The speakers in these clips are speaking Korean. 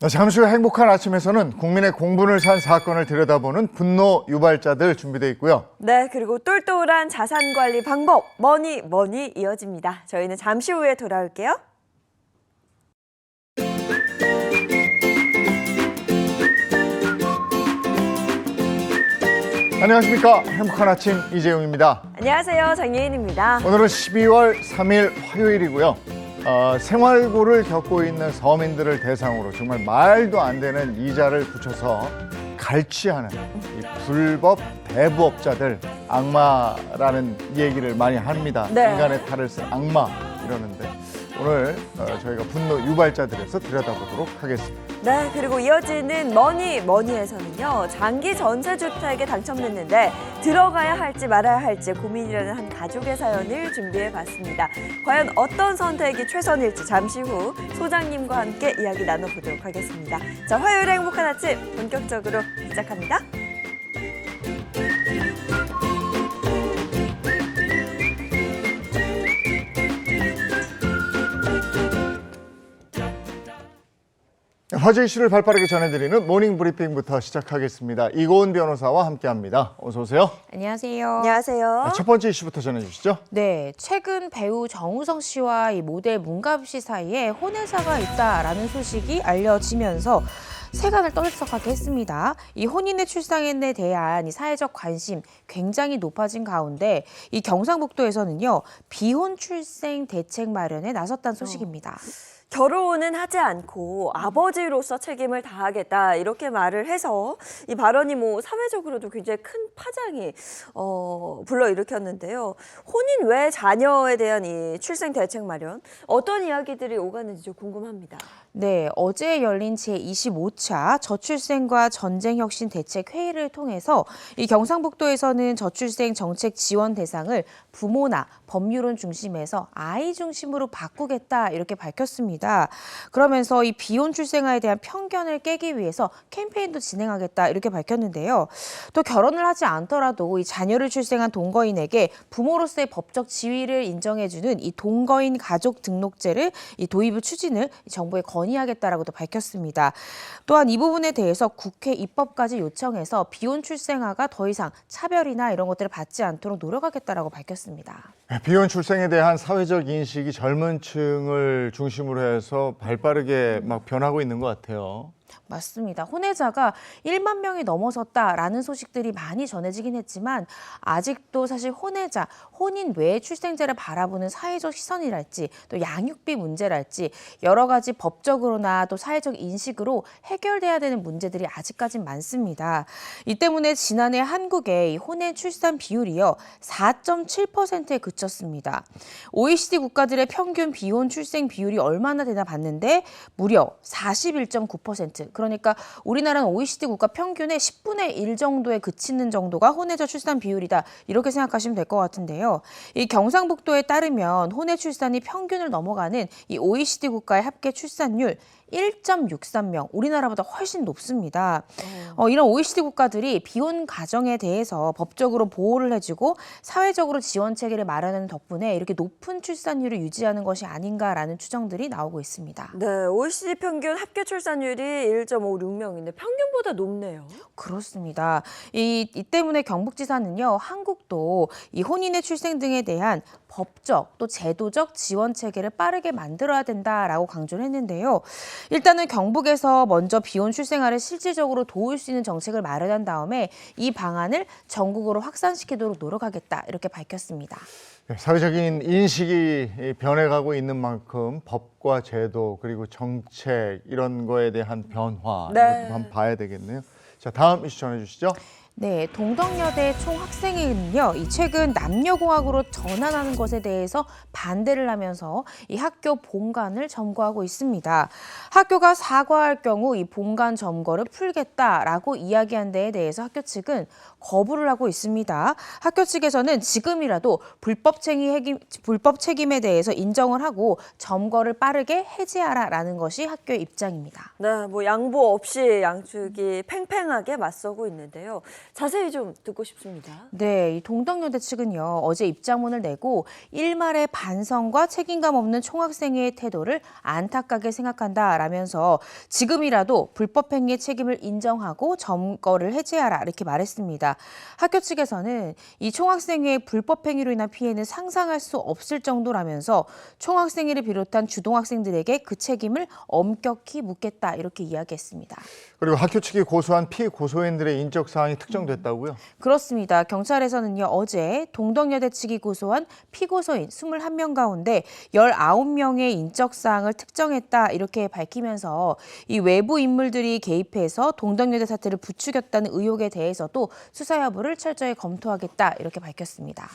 잠시 후 행복한 아침에서는 국민의 공분을 산 사건을 들여다보는 분노 유발자들 준비되어 있고요. 네, 그리고 똘똘한 자산 관리 방법, 뭐니 이어집니다. 저희는 잠시 후에 돌아올게요. 안녕하십니까. 행복한 아침 이재용입니다. 안녕하세요, 장예인입니다. 오늘은 12월 3일 화요일이고요. 생활고를 겪고 있는 서민들을 대상으로 정말 말도 안 되는 이자를 붙여서 갈취하는 이 불법 대부업자들, 악마라는 얘기를 많이 합니다. 네. 인간의 탈을 쓴 악마 이러는데 오늘 저희가 분노 유발자들에서 들여다보도록 하겠습니다. 네, 그리고 이어지는 뭐니에서는요, 장기 전세주택에 당첨됐는데 들어가야 할지 말아야 할지 고민이라는 한 가족의 사연을 준비해봤습니다. 과연 어떤 선택이 최선일지 잠시 후 소장님과 함께 이야기 나눠보도록 하겠습니다. 자, 화요일의 행복한 아침 본격적으로 시작합니다. 화제 이슈를 발빠르게 전해드리는 모닝 브리핑부터 시작하겠습니다. 이고은 변호사와 함께합니다. 어서 오세요. 안녕하세요. 안녕하세요. 첫 번째 이슈부터 전해주시죠. 네, 최근 배우 정우성 씨와 이 모델 문가엽 씨 사이에 혼외자가 있다라는 소식이 알려지면서 세간을 떠들썩하게 했습니다. 이 혼인의 출산에 대한 이 사회적 관심 굉장히 높아진 가운데 이 경상북도에서는요, 비혼 출생 대책 마련에 나섰다는 소식입니다. 결혼은 하지 않고 아버지로서 책임을 다하겠다 이렇게 말을 해서 이 발언이 사회적으로도 굉장히 큰 파장이 불러일으켰는데요. 혼인 외 자녀에 대한 이 출생 대책 마련 어떤 이야기들이 오가는지 좀 궁금합니다. 네, 어제 열린 제25차 저출생과 전쟁혁신 대책 회의를 통해서 이 경상북도에서는 저출생 정책 지원 대상을 부모나 법률론 중심에서 아이 중심으로 바꾸겠다 이렇게 밝혔습니다. 그러면서 이 비혼 출생아에 대한 편견을 깨기 위해서 캠페인도 진행하겠다 이렇게 밝혔는데요. 또 결혼을 하지 않더라도 이 자녀를 출생한 동거인에게 부모로서의 법적 지위를 인정해주는 이 동거인 가족 등록제를 이 도입을 추진을 정부에 건의하겠다라고도 밝혔습니다. 또한 이 부분에 대해서 국회 입법까지 요청해서 비혼 출생아가 더 이상 차별이나 이런 것들을 받지 않도록 노력하겠다라고 밝혔습니다. 비혼 출생에 대한 사회적 인식이 젊은 층을 중심으로 해서 발빠르게 막 변하고 있는 것 같아요. 맞습니다. 혼외자가 1만 명이 넘어섰다라는 소식들이 많이 전해지긴 했지만 아직도 사실 혼외자, 혼인 외의 출생제를 바라보는 사회적 시선이랄지 또 양육비 문제랄지 여러 가지 법적으로나 또 사회적 인식으로 해결돼야 되는 문제들이 아직까진 많습니다. 이 때문에 지난해 한국의 혼외 출산 비율이요 4.7%에 그쳤습니다. OECD 국가들의 평균 비혼 출생 비율이 얼마나 되나 봤는데 무려 41.9%. 그러니까 우리나라는 OECD 국가 평균의 10분의 1 정도에 그치는 정도가 혼외자 출산 비율이다. 이렇게 생각하시면 될 것 같은데요. 이 경상북도에 따르면 혼외 출산이 평균을 넘어가는 이 OECD 국가의 합계 출산율 1.63명, 우리나라보다 훨씬 높습니다. 이런 OECD 국가들이 비혼 가정에 대해서 법적으로 보호를 해주고 사회적으로 지원 체계를 마련하는 덕분에 이렇게 높은 출산율을 유지하는 것이 아닌가라는 추정들이 나오고 있습니다. 네, OECD 평균 합계 출산율이 1.56명인데 평균보다 높네요. 그렇습니다. 이 때문에 경북지사는요, 한국도 이 혼인의 출생 등에 대한 법적 또 제도적 지원 체계를 빠르게 만들어야 된다라고 강조를 했는데요. 일단은 경북에서 먼저 비혼 출생아를 실질적으로 도울 수 있는 정책을 마련한 다음에 이 방안을 전국으로 확산시키도록 노력하겠다 이렇게 밝혔습니다. 사회적인 인식이 변해가고 있는 만큼 법과 제도 그리고 정책 이런 거에 대한 변화 네. 이것도 한번 봐야 되겠네요. 자, 다음 이슈 전해주시죠. 네, 동덕여대 총학생회는요, 이 최근 남녀공학으로 전환하는 것에 대해서 반대를 하면서 이 학교 본관을 점거하고 있습니다. 학교가 사과할 경우 이 본관 점거를 풀겠다라고 이야기한 데에 대해서 학교 측은 거부를 하고 있습니다. 학교 측에서는 지금이라도 불법 책임에 대해서 인정을 하고 점거를 빠르게 해제하라라는 것이 학교의 입장입니다. 네, 양보 없이 양측이 팽팽하게 맞서고 있는데요. 자세히 좀 듣고 싶습니다. 네, 이 동덕여대 측은요, 어제 입장문을 내고 일말의 반성과 책임감 없는 총학생회의 태도를 안타깝게 생각한다라면서 지금이라도 불법 행위의 책임을 인정하고 점거를 해제하라 이렇게 말했습니다. 학교 측에서는 이 총학생회의 불법 행위로 인한 피해는 상상할 수 없을 정도라면서 총학생회를 비롯한 주동학생들에게 그 책임을 엄격히 묻겠다 이렇게 이야기했습니다. 그리고 학교 측이 고소한 피고소인들의 인적 사항이 특정됐다고요? 그렇습니다. 경찰에서는요, 어제 동덕여대 측이 고소한 피고소인 21명 가운데 19명의 인적 사항을 특정했다 이렇게 밝히면서 이 외부 인물들이 개입해서 동덕여대 사태를 부추겼다는 의혹에 대해서도 수사 여부를 철저히 검토하겠다 이렇게 밝혔습니다.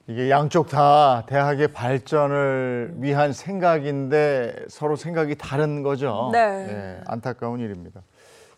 이게 양쪽 다 대학의 발전을 위한 생각인데 서로 생각이 다른 거죠. 네. 안타까운 일입니다.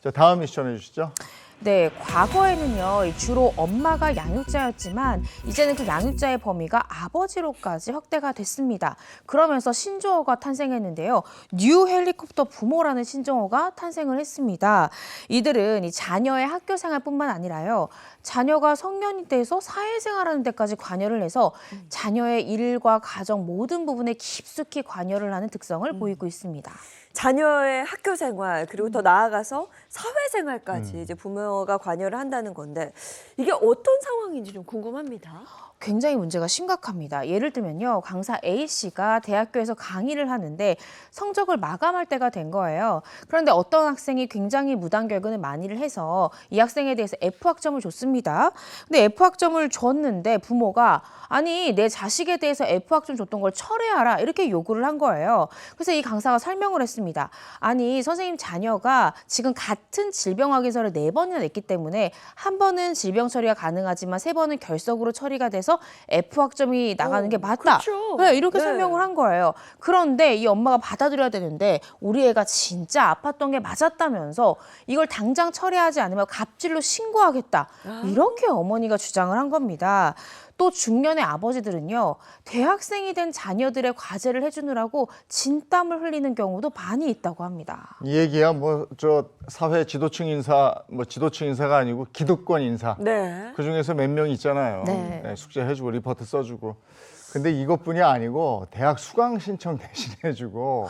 자, 다음 미션 해주시죠. 네, 과거에는요, 주로 엄마가 양육자였지만 이제는 그 양육자의 범위가 아버지로까지 확대가 됐습니다. 그러면서 신조어가 탄생했는데요. 뉴 헬리콥터 부모라는 신조어가 탄생을 했습니다. 이들은 이 자녀의 학교 생활뿐만 아니라요, 자녀가 성년이 돼서 사회생활하는 데까지 관여를 해서 자녀의 일과 가정 모든 부분에 깊숙이 관여를 하는 특성을 보이고 있습니다. 자녀의 학교 생활 그리고 더 나아가서 사회생활까지 이제 부모가 관여를 한다는 건데 이게 어떤 상황인지 좀 궁금합니다. 굉장히 문제가 심각합니다. 예를 들면요, 강사 A씨가 대학교에서 강의를 하는데 성적을 마감할 때가 된 거예요. 그런데 어떤 학생이 굉장히 무단결근을 많이를 해서 이 학생에 대해서 F학점을 줬습니다. 근데 F학점을 줬는데 부모가 아니 내 자식에 대해서 F학점 줬던 걸 철회하라 이렇게 요구를 한 거예요. 그래서 이 강사가 설명을 했습니다. 아니 선생님 자녀가 지금 같은 질병 확인서를 4번이나 냈기 때문에 한 번은 질병 처리가 가능하지만 3번은 결석으로 처리가 돼서 F학점이 나가는 게 맞다. 그렇죠. 네, 이렇게 네. 설명을 한 거예요. 그런데 이 엄마가 받아들여야 되는데 우리 애가 진짜 아팠던 게 맞았다면서 이걸 당장 처리하지 않으면 갑질로 신고하겠다. 이렇게 어머니가 주장을 한 겁니다. 또 중년의 아버지들은요, 대학생이 된 자녀들의 과제를 해주느라고 진땀을 흘리는 경우도 많이 있다고 합니다. 이 얘기야 뭐 저 사회 지도층 인사 뭐 지도층 인사가 아니고 기득권 인사. 네. 그 중에서 몇 명 있잖아요. 네. 숙제 해주고 리포트 써주고. 근데 이것뿐이 아니고 대학 수강 신청 대신 해주고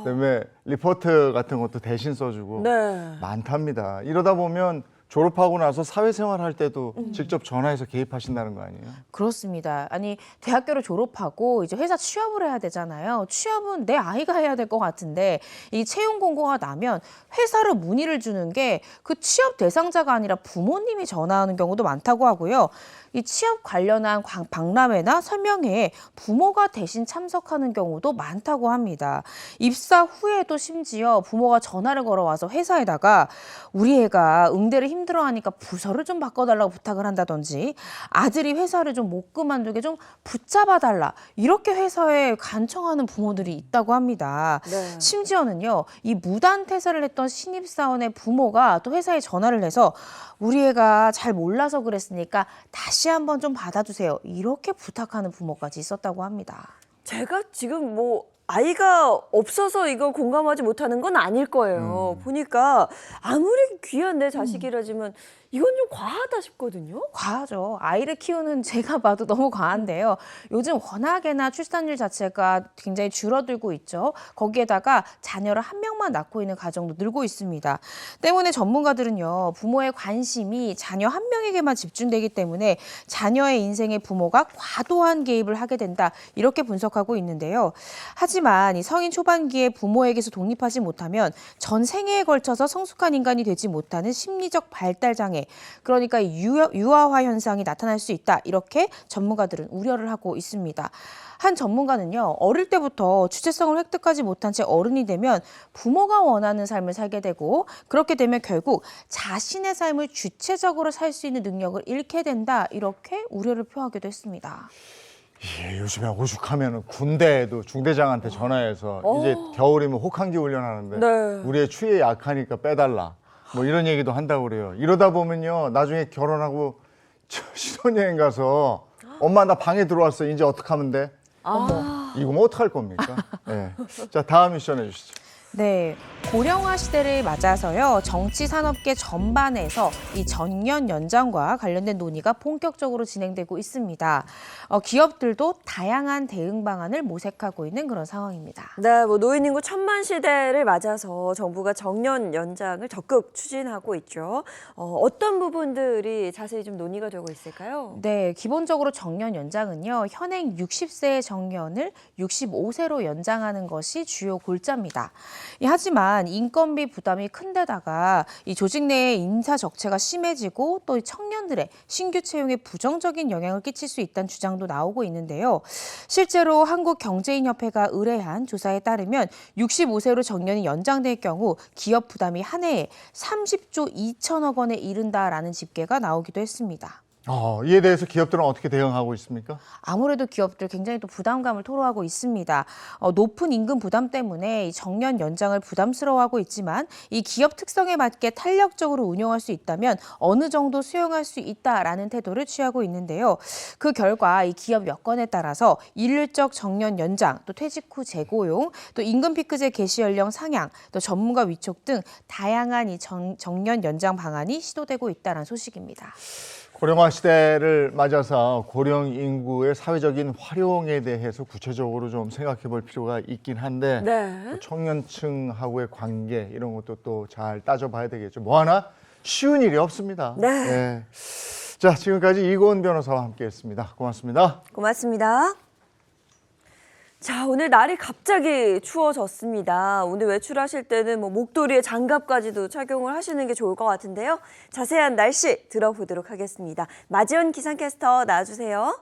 그다음에 리포트 같은 것도 대신 써주고 네. 많답니다. 이러다 보면 졸업하고 나서 사회생활 할 때도 직접 전화해서 개입하신다는 거 아니에요? 그렇습니다. 아니 대학교를 졸업하고 이제 회사 취업을 해야 되잖아요. 취업은 내 아이가 해야 될 것 같은데 이 채용 공고가 나면 회사로 문의를 주는 게 그 취업 대상자가 아니라 부모님이 전화하는 경우도 많다고 하고요. 이 취업 관련한 박람회나 설명회에 부모가 대신 참석하는 경우도 많다고 합니다. 입사 후에도 심지어 부모가 전화를 걸어와서 회사에다가 우리 애가 응대를 힘들어하니까 부서를 좀 바꿔달라고 부탁을 한다든지 아들이 회사를 좀 못 그만두게 좀 붙잡아달라 이렇게 회사에 간청하는 부모들이 있다고 합니다. 네. 심지어는요, 이 무단 퇴사를 했던 신입사원의 부모가 또 회사에 전화를 해서 우리 애가 잘 몰라서 그랬으니까 다시 한번 좀 받아주세요. 이렇게 부탁하는 부모까지 있었다고 합니다. 제가 지금 뭐 아이가 없어서 이걸 공감하지 못하는 건 아닐 거예요. 보니까 아무리 귀한 내 자식이라지만 이건 좀 과하다 싶거든요. 과하죠. 아이를 키우는 제가 봐도 너무 과한데요. 요즘 워낙에나 출산율 자체가 굉장히 줄어들고 있죠. 거기에다가 자녀를 한 명만 낳고 있는 가정도 늘고 있습니다. 때문에 전문가들은요, 부모의 관심이 자녀 한 명에게만 집중되기 때문에 자녀의 인생에 부모가 과도한 개입을 하게 된다. 이렇게 분석하고 있는데요. 하지만 이 성인 초반기에 부모에게서 독립하지 못하면 전 생애에 걸쳐서 성숙한 인간이 되지 못하는 심리적 발달 장애, 그러니까 유아화 현상이 나타날 수 있다. 이렇게 전문가들은 우려를 하고 있습니다. 한 전문가는요, 어릴 때부터 주체성을 획득하지 못한 채 어른이 되면 부모가 원하는 삶을 살게 되고 그렇게 되면 결국 자신의 삶을 주체적으로 살 수 있는 능력을 잃게 된다. 이렇게 우려를 표하기도 했습니다. 예, 요즘에 오죽하면 군대에도 중대장한테 전화해서 이제 겨울이면 혹한기 훈련하는데 네. 우리 애 추위에 약하니까 빼달라 뭐 이런 얘기도 한다고 그래요. 이러다 보면요 나중에 결혼하고 신혼여행 가서 엄마 나 방에 들어왔어 이제 어떡하면 돼? 이거 뭐 어떡할 겁니까? 예. 자 다음 미션 해주시죠. 네, 고령화 시대를 맞아서요. 정치 산업계 전반에서 이 정년 연장과 관련된 논의가 본격적으로 진행되고 있습니다. 기업들도 다양한 대응 방안을 모색하고 있는 그런 상황입니다. 네, 노인 인구 1000만 시대를 맞아서 정부가 정년 연장을 적극 추진하고 있죠. 어떤 부분들이 자세히 좀 논의가 되고 있을까요? 네, 기본적으로 정년 연장은요, 현행 60세의 정년을 65세로 연장하는 것이 주요 골자입니다. 하지만 인건비 부담이 큰 데다가 이 조직 내의 인사 적체가 심해지고 또 이 청년들의 신규 채용에 부정적인 영향을 끼칠 수 있다는 주장도 나오고 있는데요. 실제로 한국경제인협회가 의뢰한 조사에 따르면 65세로 정년이 연장될 경우 기업 부담이 한 해에 30조 2천억 원에 이른다라는 집계가 나오기도 했습니다. 이에 대해서 기업들은 어떻게 대응하고 있습니까? 아무래도 기업들 굉장히 또 부담감을 토로하고 있습니다. 높은 임금 부담 때문에 이 정년 연장을 부담스러워하고 있지만 이 기업 특성에 맞게 탄력적으로 운영할 수 있다면 어느 정도 수용할 수 있다라는 태도를 취하고 있는데요. 그 결과 이 기업 여건에 따라서 일률적 정년 연장, 또 퇴직 후 재고용, 또 임금 피크제 개시 연령 상향, 또 전문가 위촉 등 다양한 이 정년 연장 방안이 시도되고 있다는 소식입니다. 고령화 시대를 맞아서 고령 인구의 사회적인 활용에 대해서 구체적으로 좀 생각해 볼 필요가 있긴 한데 네. 청년층하고의 관계 이런 것도 또 잘 따져봐야 되겠죠. 뭐 하나 쉬운 일이 없습니다. 네. 자, 지금까지 이고은 변호사와 함께했습니다. 고맙습니다. 고맙습니다. 자, 오늘 날이 갑자기 추워졌습니다. 오늘 외출하실 때는 목도리에 장갑까지도 착용을 하시는 게 좋을 것 같은데요. 자세한 날씨 들어보도록 하겠습니다. 마지원 기상캐스터 나와주세요.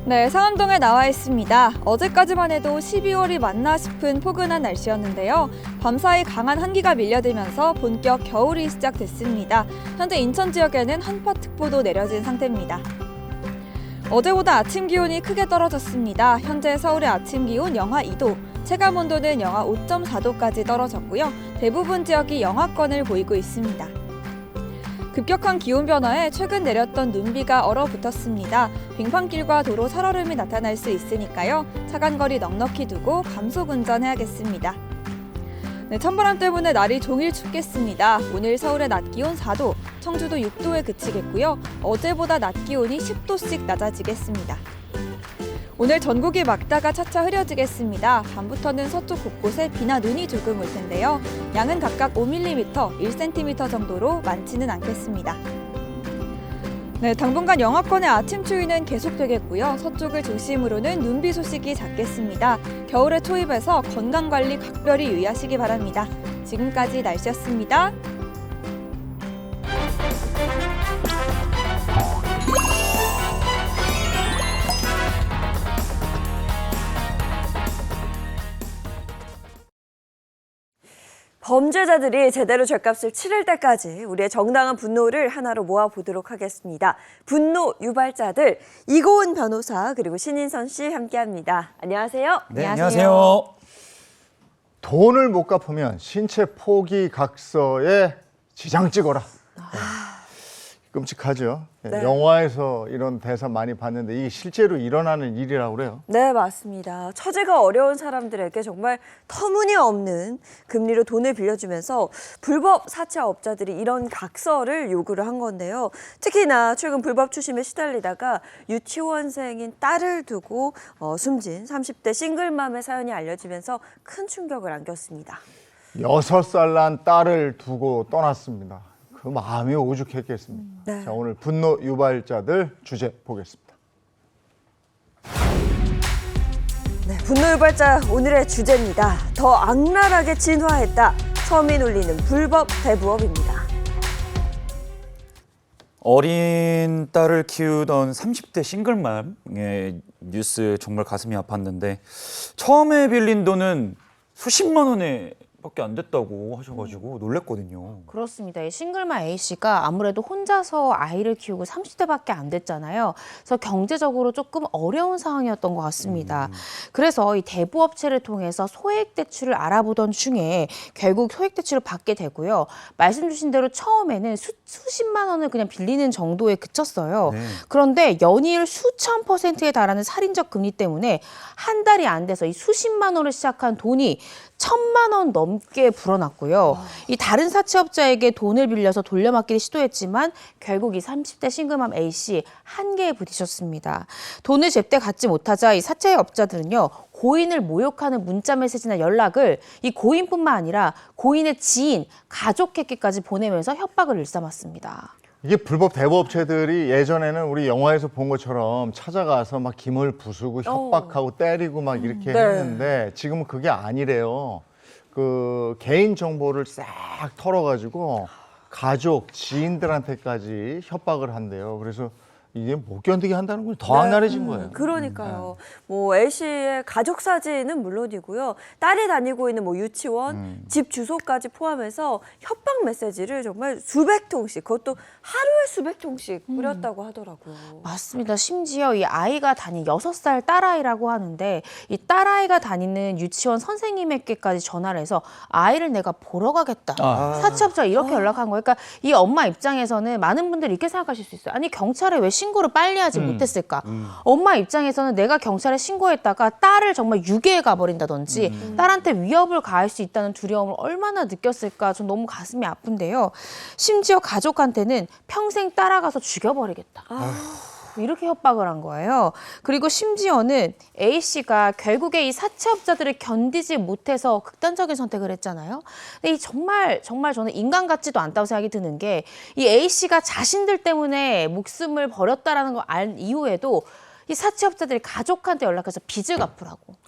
네, 상암동에 나와 있습니다. 어제까지만 해도 12월이 맞나 싶은 포근한 날씨였는데요. 밤사이 강한 한기가 밀려들면서 본격 겨울이 시작됐습니다. 현재 인천 지역에는 한파특보도 내려진 상태입니다. 어제보다 아침 기온이 크게 떨어졌습니다. 현재 서울의 아침 기온 영하 2도, 체감 온도는 영하 5.4도까지 떨어졌고요. 대부분 지역이 영하권을 보이고 있습니다. 급격한 기온 변화에 최근 내렸던 눈비가 얼어붙었습니다. 빙판길과 도로 살얼음이 나타날 수 있으니까요. 차간거리 넉넉히 두고 감속 운전해야겠습니다. 네, 찬바람 때문에 날이 종일 춥겠습니다. 오늘 서울의 낮 기온 4도, 청주도 6도에 그치겠고요. 어제보다 낮 기온이 10도씩 낮아지겠습니다. 오늘 전국이 막다가 차차 흐려지겠습니다. 밤부터는 서쪽 곳곳에 비나 눈이 조금 올 텐데요. 양은 각각 5mm, 1cm 정도로 많지는 않겠습니다. 네, 당분간 영하권의 아침 추위는 계속되겠고요. 서쪽을 중심으로는 눈비 소식이 잦겠습니다. 겨울의 초입에서 건강관리 각별히 유의하시기 바랍니다. 지금까지 날씨였습니다. 범죄자들이 제대로 죗값을 치를 때까지 우리의 정당한 분노를 하나로 모아보도록 하겠습니다. 분노 유발자들 이고은 변호사 그리고 신인선 씨 함께합니다. 안녕하세요. 네, 안녕하세요. 돈을 못 갚으면 신체 포기 각서에 지장 찍어라. 끔찍하죠. 네. 영화에서 이런 대사 많이 봤는데 이게 실제로 일어나는 일이라고 그래요. 네, 맞습니다. 처제가 어려운 사람들에게 정말 터무니없는 금리로 돈을 빌려주면서 불법 사채업자들이 이런 각서를 요구를 한 건데요. 특히나 최근 불법 추심에 시달리다가 유치원생인 딸을 두고 숨진 30대 싱글맘의 사연이 알려지면서 큰 충격을 안겼습니다. 6살 난 딸을 두고 떠났습니다. 그 마음이 오죽했겠습니까? 네. 자, 오늘 분노 유발자들 주제 보겠습니다. 네, 분노 유발자 오늘의 주제입니다. 더 악랄하게 진화했다. 서민 울리는 불법 대부업입니다. 어린 딸을 키우던 30대 싱글맘의 뉴스 정말 가슴이 아팠는데 처음에 빌린 돈은 수십만 원에 밖에 안 됐다고 하셔가지고 놀랬거든요. 그렇습니다. 이 싱글맘 A씨가 아무래도 혼자서 아이를 키우고 30대밖에 안 됐잖아요. 그래서 경제적으로 조금 어려운 상황이었던 것 같습니다. 그래서 이 대부업체를 통해서 소액 대출을 알아보던 중에 결국 소액 대출을 받게 되고요. 말씀 주신 대로 처음에는 수십만 원을 그냥 빌리는 정도에 그쳤어요. 네. 그런데 연이율 수천 %에 달하는 살인적 금리 때문에 한 달이 안 돼서 이 수십만 원을 시작한 돈이 1,000만 원 넘게 불어났고요. 이 다른 사채업자에게 돈을 빌려서 돌려막기를 시도했지만 결국 이 30대 싱글맘 A씨 한계에 부딪혔습니다. 돈을 제때 갖지 못하자 이 사채업자들은요. 고인을 모욕하는 문자 메시지나 연락을 이 고인뿐만 아니라 고인의 지인, 가족에게까지 보내면서 협박을 일삼았습니다. 이게 불법 대부업체들이 예전에는 우리 영화에서 본 것처럼 찾아가서 막 김을 부수고 협박하고 때리고 막 이렇게 네. 했는데 지금은 그게 아니래요. 그 개인 정보를 싹 털어가지고 가족, 지인들한테까지 협박을 한대요. 그래서 이게 못 견디게 한다는 건 더 악랄해진 거예요. 그러니까요. 뭐 A 씨의 가족 사진은 물론이고요. 딸이 다니고 있는 뭐 유치원, 집 주소까지 포함해서 협박 메시지를 정말 수백 통씩, 그것도 하루에 수백 통씩 뿌렸다고 하더라고요. 맞습니다. 심지어 이 아이가 다닌 6살 딸아이라고 하는데 이 딸아이가 다니는 유치원 선생님에게까지 전화를 해서 아이를 내가 보러 가겠다. 사채업자가 이렇게 연락한 거예요. 그러니까 이 엄마 입장에서는 많은 분들이 이렇게 생각하실 수 있어요. 아니 경찰에 왜 신고를 빨리 하지 못했을까? 엄마 입장에서는 내가 경찰에 신고했다가 딸을 정말 유괴해 가버린다든지 딸한테 위협을 가할 수 있다는 두려움을 얼마나 느꼈을까? 전 너무 가슴이 아픈데요. 심지어 가족한테는 평생 따라가서 죽여버리겠다. 이렇게 협박을 한 거예요. 그리고 심지어는 A씨가 결국에 이 사채업자들을 견디지 못해서 극단적인 선택을 했잖아요. 근데 이 정말 저는 인간 같지도 않다고 생각이 드는 게 이 A씨가 자신들 때문에 목숨을 버렸다라는 걸 알 이후에도 이 사채업자들이 가족한테 연락해서 빚을 갚으라고.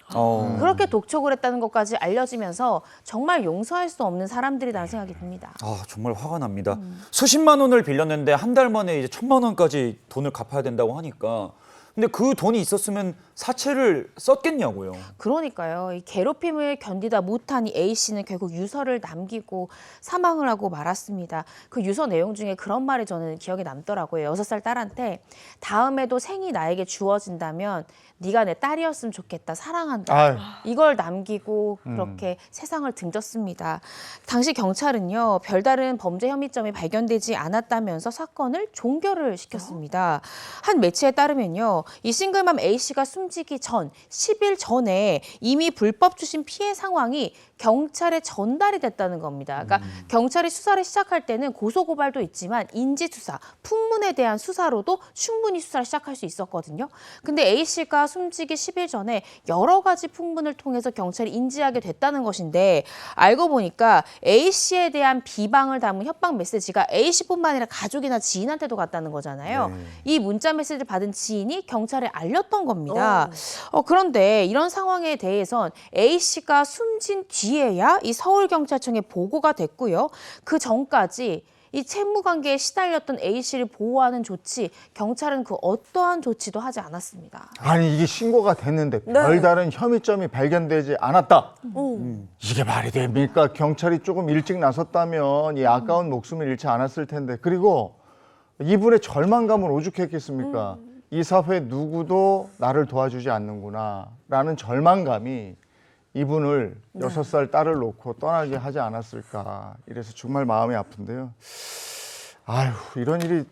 그렇게 독촉을 했다는 것까지 알려지면서 정말 용서할 수 없는 사람들이라는 생각이 듭니다. 아, 정말 화가 납니다. 수십만 원을 빌렸는데 한 달 만에 이제 1,000만 원까지 돈을 갚아야 된다고 하니까 근데 그 돈이 있었으면 사채를 썼겠냐고요. 그러니까요. 이 괴롭힘을 견디다 못한 이 A씨는 결국 유서를 남기고 사망을 하고 말았습니다. 그 유서 내용 중에 그런 말이 저는 기억에 남더라고요. 6살 딸한테 다음에도 생이 나에게 주어진다면 네가 내 딸이었으면 좋겠다. 사랑한다. 아유. 이걸 남기고 그렇게 세상을 등졌습니다. 당시 경찰은요. 별다른 범죄 혐의점이 발견되지 않았다면서 사건을 종결을 시켰습니다. 한 매체에 따르면요. 이 싱글맘 A씨가 숨지기 전 10일 전에 이미 불법 추심 피해 상황이 경찰에 전달이 됐다는 겁니다. 그러니까 경찰이 수사를 시작할 때는 고소고발도 있지만 인지수사, 풍문에 대한 수사로도 충분히 수사를 시작할 수 있었거든요. 근데 A씨가 숨지기 10일 전에 여러 가지 풍문을 통해서 경찰이 인지하게 됐다는 것인데 알고 보니까 A씨에 대한 비방을 담은 협박 메시지가 A씨뿐만 아니라 가족이나 지인한테도 갔다는 거잖아요. 이 문자 메시지를 받은 지인이 경찰에 알렸던 겁니다. 그런데 이런 상황에 대해선 A씨가 숨진 뒤에야 이 서울경찰청에 보고가 됐고요. 그 전까지 이 채무관계에 시달렸던 A씨를 보호하는 조치, 경찰은 그 어떠한 조치도 하지 않았습니다. 아니 이게 신고가 됐는데 별다른 혐의점이 발견되지 않았다. 이게 말이 됩니까? 경찰이 조금 일찍 나섰다면 이 아까운 목숨을 잃지 않았을 텐데. 그리고 이분의 절망감은 오죽했겠습니까? 이 사회 누구도 나를 도와주지 않는구나 라는 절망감이 이분을 6살 딸을 놓고 떠나게 하지 않았을까. 이래서 정말 마음이 아픈데요. 아휴, 이런 일이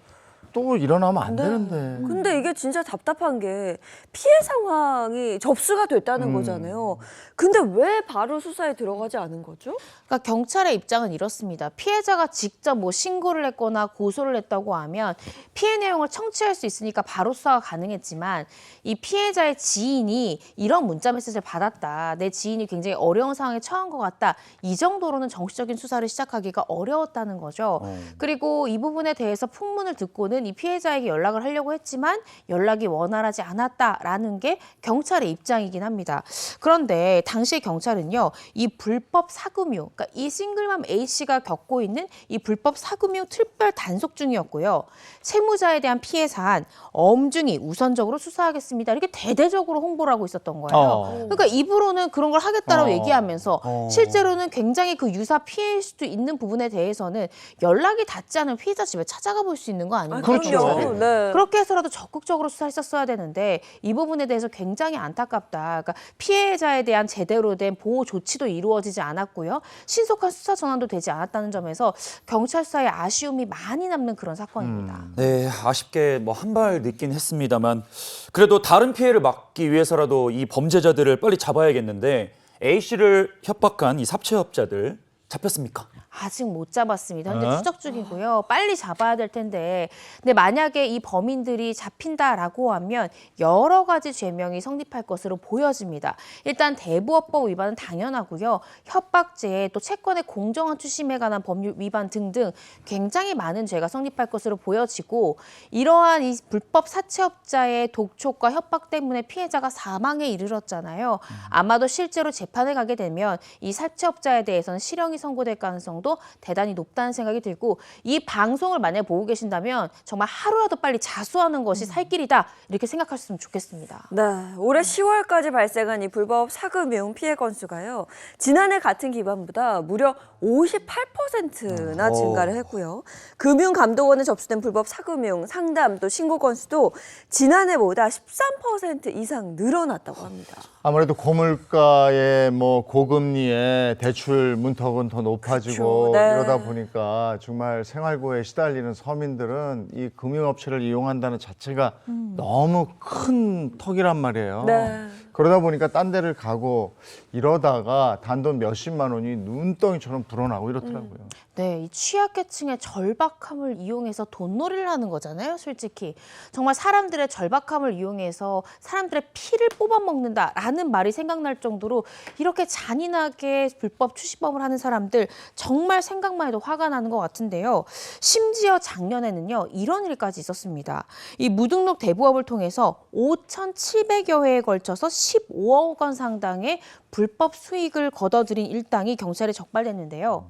또 일어나면 안 되는데. 근데 이게 진짜 답답한 게 피해 상황이 접수가 됐다는 거잖아요. 근데 왜 바로 수사에 들어가지 않은 거죠? 그러니까 경찰의 입장은 이렇습니다. 피해자가 직접 뭐 신고를 했거나 고소를 했다고 하면 피해 내용을 청취할 수 있으니까 바로 수사가 가능했지만 이 피해자의 지인이 이런 문자 메시지를 받았다. 내 지인이 굉장히 어려운 상황에 처한 것 같다. 이 정도로는 정식적인 수사를 시작하기가 어려웠다는 거죠. 그리고 이 부분에 대해서 풍문을 듣고는 측은 이 피해자에게 연락을 하려고 했지만 연락이 원활하지 않았다라는 게 경찰의 입장이긴 합니다. 그런데 당시 경찰은요, 이 불법 사금융, 그러니까 이 싱글맘 A씨가 겪고 있는 이 불법 사금융 특별 단속 중이었고요. 채무자에 대한 피해 사안 엄중히 우선적으로 수사하겠습니다. 이렇게 대대적으로 홍보를 하고 있었던 거예요. 그러니까 입으로는 그런 걸 하겠다라고 얘기하면서 실제로는 굉장히 그 유사 피해일 수도 있는 부분에 대해서는 연락이 닿지 않은 피해자 집에 찾아가 볼 수 있는 거 아닙니까? 그렇죠. 네. 그렇게 해서라도 적극적으로 수사했었어야 되는데 이 부분에 대해서 굉장히 안타깝다. 그러니까 피해자에 대한 제대로 된 보호 조치도 이루어지지 않았고요. 신속한 수사 전환도 되지 않았다는 점에서 경찰 수사에 아쉬움이 많이 남는 그런 사건입니다. 네, 아쉽게 뭐 한 발 늦긴 했습니다만 그래도 다른 피해를 막기 위해서라도 이 범죄자들을 빨리 잡아야겠는데 A씨를 협박한 이 삽채업자들 잡혔습니까? 아직 못 잡았습니다. 현재 어? 추적 중이고요. 빨리 잡아야 될 텐데. 근데 만약에 이 범인들이 잡힌다라고 하면 여러 가지 죄명이 성립할 것으로 보여집니다. 일단 대부업법 위반은 당연하고요. 협박죄, 또 채권의 공정한 추심에 관한 법률 위반 등등 굉장히 많은 죄가 성립할 것으로 보여지고 이러한 이 불법 사채업자의 독촉과 협박 때문에 피해자가 사망에 이르렀잖아요. 아마도 실제로 재판에 가게 되면 이 사채업자에 대해서는 실형이 선고될 가능성도 대단히 높다는 생각이 들고 이 방송을 만약에 보고 계신다면 정말 하루라도 빨리 자수하는 것이 살 길이다 이렇게 생각하셨으면 좋겠습니다. 네, 올해 10월까지 발생한 이 불법 사금융 피해 건수가요. 지난해 같은 기간보다 무려 58%나 증가를 했고요. 금융감독원에 접수된 불법 사금융 상담 또 신고 건수도 지난해보다 13% 이상 늘어났다고 합니다. 아무래도 고물가에 뭐 고금리에 대출 문턱은 더 높아지고 그렇죠. 네. 이러다 보니까 정말 생활고에 시달리는 서민들은 이 금융업체를 이용한다는 자체가 너무 큰 턱이란 말이에요. 네. 그러다 보니까 딴 데를 가고 이러다가 단돈 몇십만 원이 눈덩이처럼 불어나고 이렇더라고요. 네, 이 취약계층의 절박함을 이용해서 돈놀이를 하는 거잖아요, 솔직히. 정말 사람들의 절박함을 이용해서 사람들의 피를 뽑아먹는다라는 말이 생각날 정도로 이렇게 잔인하게 불법 추심범을 하는 사람들 정말 생각만 해도 화가 나는 것 같은데요. 심지어 작년에는요, 이런 일까지 있었습니다. 이 무등록 대부업을 통해서 5,700여 회에 걸쳐서 15억 원 상당의 불법 수익을 거둬들인 일당이 경찰에 적발됐는데요.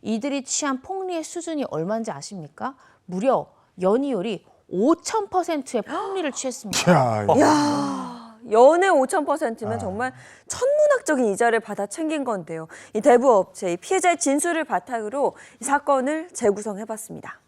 이들이 취한 폭리의 수준이 얼마인지 아십니까? 무려 연이율이 5,000%의 폭리를 취했습니다. 야, 이거. 연애 5,000%면 정말 천문학적인 이자를 받아 챙긴 건데요. 이 대부업체, 이 피해자의 진술을 바탕으로 이 사건을 재구성해봤습니다.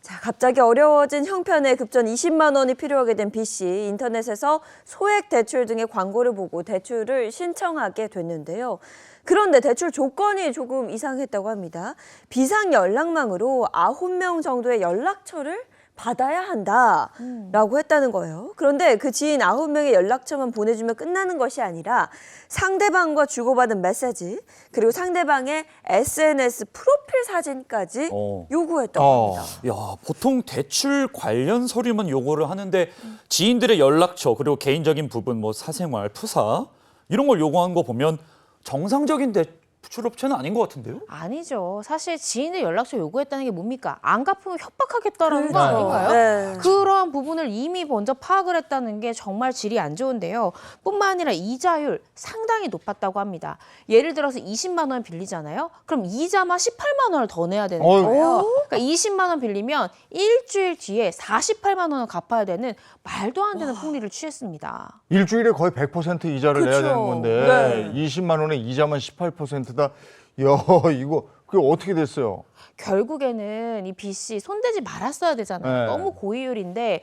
자, 갑자기 어려워진 형편에 급전 20만 원이 필요하게 된 B 씨, 인터넷에서 소액 대출 등의 광고를 보고 대출을 신청하게 됐는데요. 그런데 대출 조건이 조금 이상했다고 합니다. 비상 연락망으로 9명 정도의 연락처를 받아야 한다라고 했다는 거예요. 그런데 그 지인 9명의 연락처만 보내주면 끝나는 것이 아니라 상대방과 주고받은 메시지 그리고 상대방의 SNS 프로필 사진까지 요구했다고 합니다. 야, 보통 대출 관련 서류만 요구를 하는데 지인들의 연락처 그리고 개인적인 부분 뭐 사생활, 투사 이런 걸 요구하는 거 보면 정상적인 대출업체는 아닌 것 같은데요? 아니죠. 사실 지인의 연락처 요구했다는 게 뭡니까? 안 갚으면 협박하겠다라는 거 그렇죠. 아닌가요? 네. 그러한 부분을 이미 먼저 파악을 했다는 게 정말 질이 안 좋은데요. 뿐만 아니라 이자율 상당히 높았다고 합니다. 예를 들어서 20만 원 빌리잖아요. 그럼 이자만 18만 원을 더 내야 되는 거예요. 그러니까 20만 원 빌리면 일주일 뒤에 48만 원을 갚아야 되는 말도 안 되는 폭리를 취했습니다. 일주일에 거의 100% 이자를 내야 그쵸. 되는 건데 네. 20만 원에 이자만 18%다. 야, 이거 그게 어떻게 됐어요? 결국에는 이 B 씨 손대지 말았어야 되잖아요. 네. 너무 고이율인데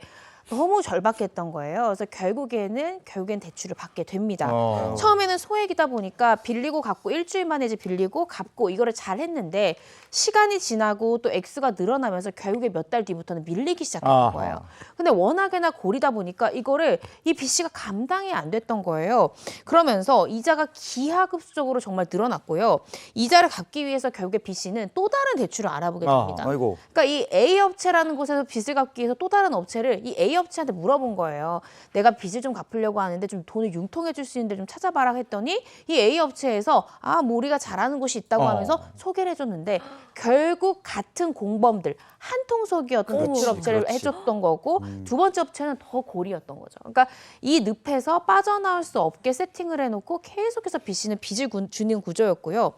너무 절박했던 거예요. 그래서 결국엔 대출을 받게 됩니다. 처음에는 소액이다 보니까 빌리고 갚고 일주일 만에 이제 빌리고 갚고 이거를 잘 했는데 시간이 지나고 또 액수가 늘어나면서 결국에 몇 달 뒤부터는 밀리기 시작한 아하. 거예요. 근데 워낙에나 고리다 보니까 이거를 이 B 씨가 감당이 안 됐던 거예요. 그러면서 이자가 기하급수적으로 정말 늘어났고요. 이자를 갚기 위해서 결국에 B 씨는 또 다른 대출을 알아보게 됩니다. 아이고. 그러니까 이 A 업체라는 곳에서 빚을 갚기 위해서 또 다른 업체를 이 A 업체한테 물어본 거예요. 내가 빚을 좀 갚으려고 하는데 좀 돈을 융통해 줄 수 있는데 좀 찾아봐라 했더니 이 A 업체에서 뭐 우리가 잘하는 곳이 있다고 하면서 소개를 해줬는데 결국 같은 공범들 한 통속이었던 대출업체를 그렇지. 해줬던 거고 두 번째 업체는 더 골이었던 거죠. 그러니까 이 늪에서 빠져나올 수 없게 세팅을 해놓고 계속해서 B 씨는 빚을 주는 구조였고요.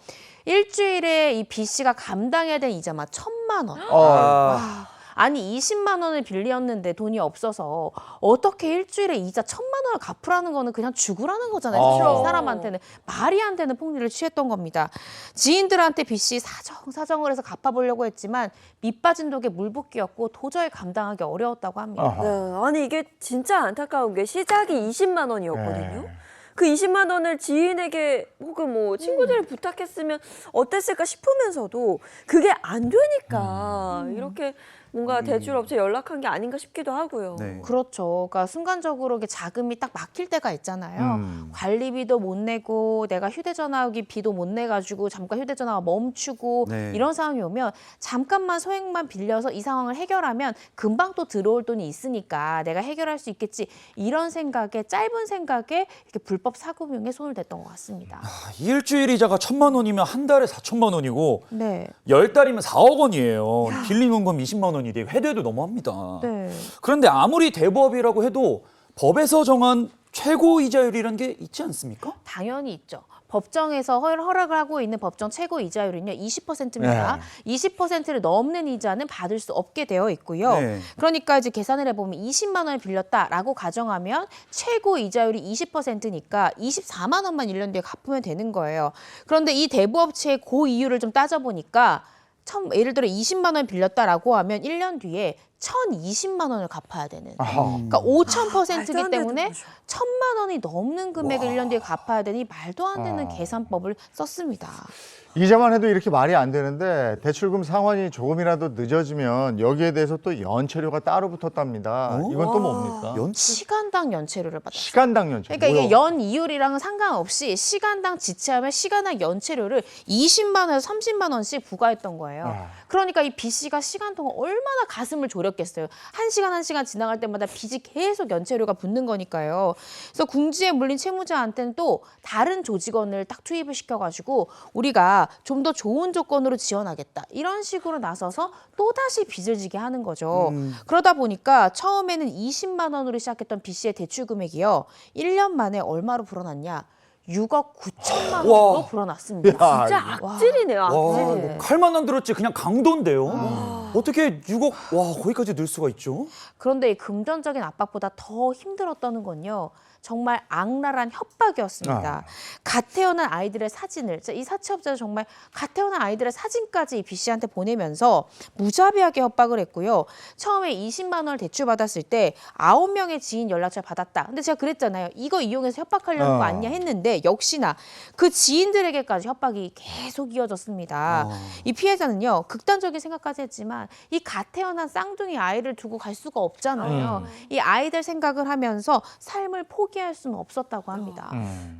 일주일에 이 B 씨가 감당해야 되는 이자만 1,000만 원. 아니 20만 원을 빌렸는데 돈이 없어서 어떻게 일주일에 이자 1,000만 원을 갚으라는 거는 그냥 죽으라는 거잖아요. 그렇죠. 이 사람한테는 말이 안 되는 폭리를 취했던 겁니다. 지인들한테 B 씨 사정을 해서 갚아보려고 했지만 밑빠진 독에 물붓기였고 도저히 감당하기 어려웠다고 합니다. 아하. 네, 아니 이게 진짜 안타까운 게 시작이 20만 원이었거든요. 네. 그 20만 원을 지인에게 혹은 뭐 친구들을 부탁했으면 어땠을까 싶으면서도 그게 안 되니까 이렇게 뭔가 대출업체 연락한 게 아닌가 싶기도 하고요. 네. 그렇죠. 그러니까 순간적으로 이게 자금이 딱 막힐 때가 있잖아요. 관리비도 못 내고 내가 휴대전화기 비도 못 내가지고 잠깐 휴대전화가 멈추고 네. 이런 상황이 오면 잠깐만 소액만 빌려서 이 상황을 해결하면 금방 또 들어올 돈이 있으니까 내가 해결할 수 있겠지. 이런 생각에 짧은 생각에 이렇게 불법 사금융에 손을 댔던 것 같습니다. 일주일 이자가 1,000만 원이면 한 달에 4천만 원이고 네. 10달이면 4억 원이에요. 빌린 건 20만 원이 돼. 회대도 너무합니다. 네. 그런데 아무리 대부업이라고 해도 법에서 정한 최고 이자율이라는 게 있지 않습니까? 당연히 있죠. 법정에서 허락을 하고 있는 법정 최고 이자율은요 20%입니다. 20%를 넘는 이자는 받을 수 없게 되어 있고요. 네. 그러니까 이제 계산을 해보면 20만 원을 빌렸다라고 가정하면 최고 이자율이 20%니까 24만 원만 1년 뒤에 갚으면 되는 거예요. 그런데 이 대부업체의 고이율을 좀 따져보니까 예를 들어 20만 원 빌렸다라고 하면 1년 뒤에 1,020만 원을 갚아야 되는. 그러니까 5,000%이기 때문에 1,000만 원이 넘는 금액을 1년 뒤에 갚아야 되니 말도 안 되는 계산법을 썼습니다. 이자만 해도 이렇게 말이 안 되는데 대출금 상환이 조금이라도 늦어지면 여기에 대해서 또 연체료가 따로 붙었답니다. 이건 또 뭡니까? 시간당 연체료를 받았어요. 시간당 연체. 그러니까 이게 연 이율이랑은 상관없이 시간당 지체하면 시간당 연체료를 20만 원에서 30만 원씩 부과했던 거예요. 그러니까 이 B 씨가 시간 동안 얼마나 가슴을 졸였겠어요. 한 시간 지나갈 때마다 빚이 계속 연체료가 붙는 거니까요. 그래서 궁지에 물린 채무자한테는 또 다른 조직원을 딱 투입을 시켜가지고 우리가 좀 더 좋은 조건으로 지원하겠다. 이런 식으로 나서서 또다시 빚을 지게 하는 거죠. 그러다 보니까 처음에는 20만 원으로 시작했던 B 씨의 대출 금액이요. 1년 만에 얼마로 불어났냐? 6억 9천만 원으로 불어났습니다. 야, 진짜 악질이네요, 악질. 와, 뭐 칼만 안 들었지 그냥 강도인데요. 어떻게 6억 와 거기까지 늘 수가 있죠? 그런데 이 금전적인 압박보다 더 힘들었다는 건요. 정말 악랄한 협박이었습니다. 갓 태어난 아이들의 사진을 이 사채업자는 정말 갓 태어난 아이들의 사진까지 이 B 씨한테 보내면서 무자비하게 협박을 했고요. 처음에 20만 원을 대출받았을 때 9명의 지인 연락처를 받았다. 근데 제가 그랬잖아요. 이거 이용해서 협박하려는 거 아니냐 했는데 역시나 그 지인들에게까지 협박이 계속 이어졌습니다. 이 피해자는요. 극단적인 생각까지 했지만 이 갓 태어난 쌍둥이 아이를 두고 갈 수가 없잖아요. 이 아이들 생각을 하면서 삶을 포기할 수는 없었다고 합니다.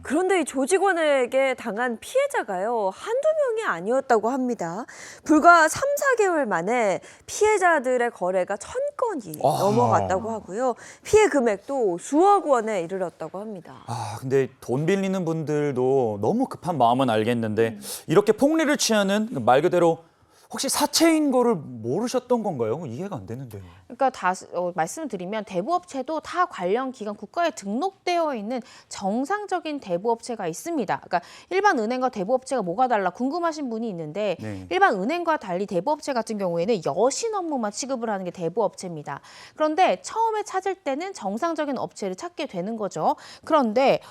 그런데 이 조직원에게 당한 피해자가요, 한두 명이 아니었다고 합니다. 불과 3, 4개월 만에 피해자들의 거래가 1,000건이 넘어갔다고 하고요. 피해 금액도 수억 원에 이르렀다고 합니다. 아 근데 돈 빌리는 분들도 너무 급한 마음은 알겠는데 이렇게 폭리를 취하는 말 그대로 혹시 사채인 거를 모르셨던 건가요? 이해가 안 되는데요. 그러니까 말씀을 드리면 대부업체도 타 관련 기관 국가에 등록되어 있는 정상적인 대부업체가 있습니다. 그러니까 일반 은행과 대부업체가 뭐가 달라 궁금하신 분이 있는데 네. 일반 은행과 달리 대부업체 같은 경우에는 여신 업무만 취급을 하는 게 대부업체입니다. 그런데 처음에 찾을 때는 정상적인 업체를 찾게 되는 거죠. 그런데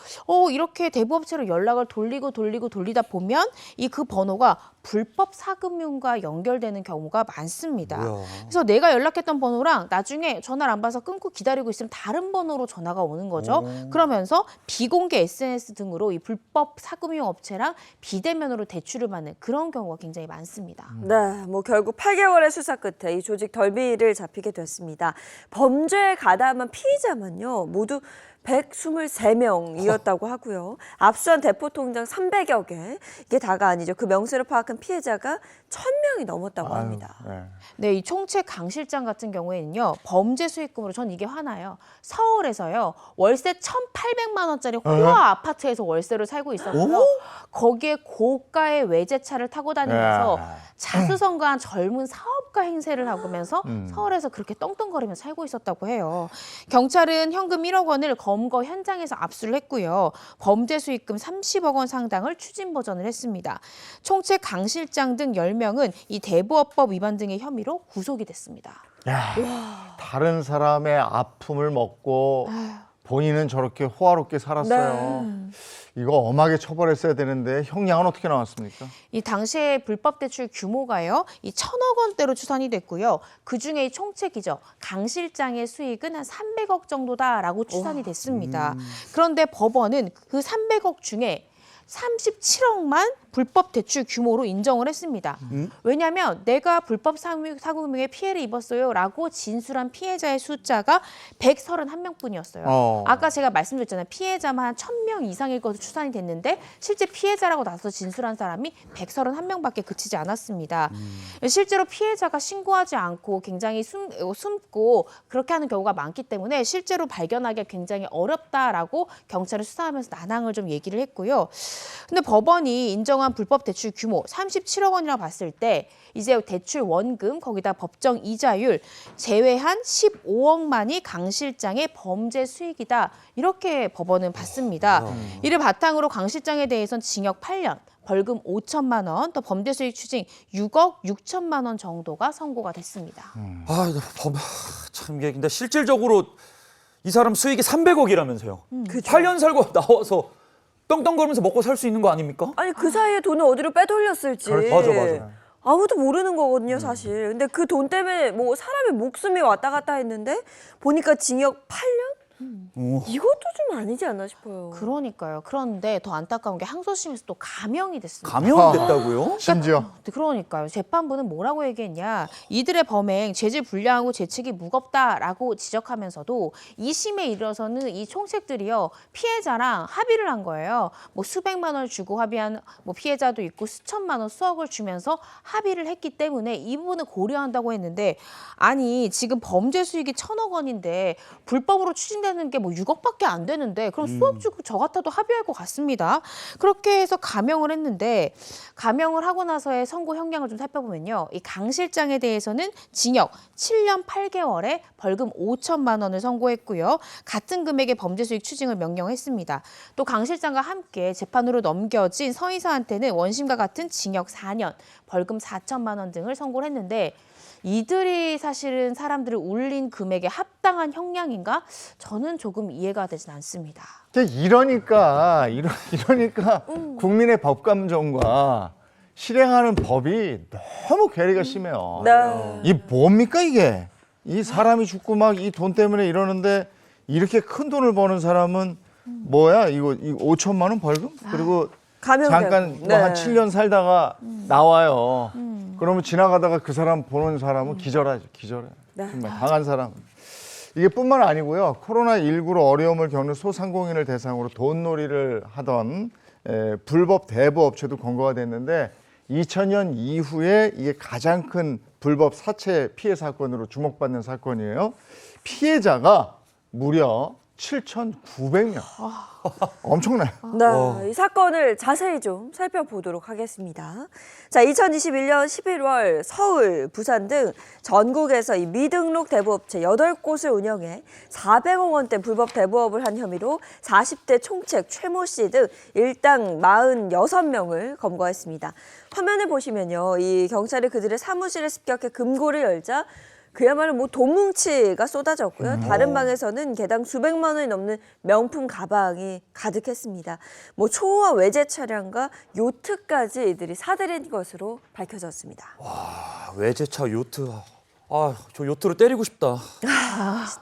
이렇게 대부업체로 연락을 돌리다 보면 그 번호가 불법 사금융과 연결되는 경우가 많습니다. 뭐야. 그래서 내가 연락했던 번호랑 나중에 전화를 안 받아서 끊고 기다리고 있으면 다른 번호로 전화가 오는 거죠. 그러면서 비공개 SNS 등으로 이 불법 사금융 업체랑 비대면으로 대출을 받는 그런 경우가 굉장히 많습니다. 네, 뭐 결국 8개월의 수사 끝에 이 조직 덜미를 잡히게 됐습니다. 범죄에 가담한 피의자만요, 모두 123명이었다고 하고요. 압수한 대포 통장 300여 개. 이게 다가 아니죠. 그 명세를 파악한 피해자가 1000명이 넘었다고 합니다. 네. 네, 이 총책 강 실장 같은 경우에는요, 범죄 수익금으로 전 이게 화나요. 서울에서요, 월세 1,800만 원짜리 호화 아파트에서 월세로 살고 있었고요. 거기에 고가의 외제차를 타고 다니면서 자수성가한 젊은 사업가 행세를 하면서 서울에서 그렇게 떵떵거리면서 살고 있었다고 해요. 경찰은 현금 1억 원을 검거 현장에서 압수를 했고요. 범죄 수익금 30억 원 상당을 추진 보전을 했습니다. 총책 강 실장 등 10명은 이 대부업법 위반 등의 혐의로 구속이 됐습니다. 야, 다른 사람의 아픔을 먹고 본인은 저렇게 호화롭게 살았어요. 이거 엄하게 처벌했어야 되는데 형량은 어떻게 나왔습니까? 이 당시에 불법 대출 규모가요, 이 1,000억 원대로 추산이 됐고요. 그 중에 이 총책이죠, 강 실장의 수익은 한 300억 정도다라고 추산이 됐습니다. 그런데 법원은 그 300억 중에 37억만 불법 대출 규모로 인정을 했습니다. 왜냐하면 내가 불법 사금융에 피해를 입었어요라고 진술한 피해자의 숫자가 131명뿐이었어요. 아까 제가 말씀드렸잖아요. 피해자만 한 1000명 이상일 것으로 추산이 됐는데 실제 피해자라고 나서 진술한 사람이 131명밖에 그치지 않았습니다. 실제로 피해자가 신고하지 않고 굉장히 숨고 그렇게 하는 경우가 많기 때문에 실제로 발견하기가 굉장히 어렵다라고 경찰은 수사하면서 난항을 좀 얘기를 했고요. 근데 법원이 인정한 불법 대출 규모 37억 원이라고 봤을 때 이제 대출 원금 거기다 법정 이자율 제외한 15억만이 강 실장의 범죄 수익이다. 이렇게 법원은 봤습니다. 이를 바탕으로 강 실장에 대해서는 징역 8년, 벌금 5천만 원, 또 범죄 수익 추징 6억 6천만 원 정도가 선고가 됐습니다. 참 이게 근데 실질적으로 이 사람 수익이 300억이라면서요. 8년 살고 나와서 떵떵거리면서 먹고 살 수 있는 거 아닙니까? 아니 그 사이에 돈을 어디로 빼돌렸을지 맞아. 아무도 모르는 거거든요, 사실. 근데 그 돈 때문에 뭐 사람의 목숨이 왔다 갔다 했는데 보니까 징역 8년? 이것도 좀 아니지 않나 싶어요. 그러니까요. 그런데 더 안타까운 게 항소심에서 또 감형이 됐습니다. 감형됐다고요? 심지어 그러니까요. 재판부는 뭐라고 얘기했냐. 이들의 범행 죄질 불량하고 죄책이 무겁다라고 지적하면서도 2심에 이르러서는 이 총책들이요, 피해자랑 합의를 한 거예요. 뭐 수백만 원을 주고 합의한 뭐 피해자도 있고 수천만 원, 수억을 주면서 합의를 했기 때문에 이 부분을 고려한다고 했는데, 아니 지금 범죄 수익이 1,000억 원인데 불법으로 추진되는 게 뭐 6억밖에 안 되는데 그럼 수억 주고 저 같아도 합의할 것 같습니다. 그렇게 해서 감형을 했는데, 감형을 하고 나서의 선고 형량을 좀 살펴보면요, 이 강 실장에 대해서는 징역 7년 8개월에 벌금 5천만 원을 선고했고요. 같은 금액의 범죄 수익 추징을 명령했습니다. 또 강 실장과 함께 재판으로 넘겨진 서의사한테는 원심과 같은 징역 4년, 벌금 4천만 원 등을 선고를 했는데, 이들이 사실은 사람들을 울린 금액에 합당한 형량인가? 저는 조금 이해가 되진 않습니다. 이러니까 국민의 법감정과 실행하는 법이 너무 괴리가 심해요. 네. 이 뭡니까 이게? 이 사람이 죽고 막 이 돈 때문에 이러는데 이렇게 큰 돈을 버는 사람은 뭐야? 이거 5천만 원 벌금? 그리고 감형되고. 잠깐 뭐 한 7년 살다가 나와요. 그러면 지나가다가 그 사람 보는 사람은 기절하죠. 기절해. 정말 당한 사람. 이게 뿐만 아니고요. 코로나19로 어려움을 겪는 소상공인을 대상으로 돈놀이를 하던 불법 대부업체도 검거가 됐는데 2000년 이후에 이게 가장 큰 불법 사채 피해 사건으로 주목받는 사건이에요. 피해자가 무려 7,900명. 엄청나요. 네, 이 사건을 자세히 좀 살펴보도록 하겠습니다. 자, 2021년 11월 서울, 부산 등 전국에서 이 미등록 대부업체 8곳을 운영해 400억 원대 불법 대부업을 한 혐의로 40대 총책 최모 씨 등 일당 46명을 검거했습니다. 화면을 보시면요, 이 경찰이 그들의 사무실에 습격해 금고를 열자 그야말로 뭐 돈뭉치가 쏟아졌고요. 다른 방에서는 개당 수백만 원이 넘는 명품 가방이 가득했습니다. 뭐 초호화 외제 차량과 요트까지 이들이 사들인 것으로 밝혀졌습니다. 외제차 요트. 저 요트로 때리고 싶다.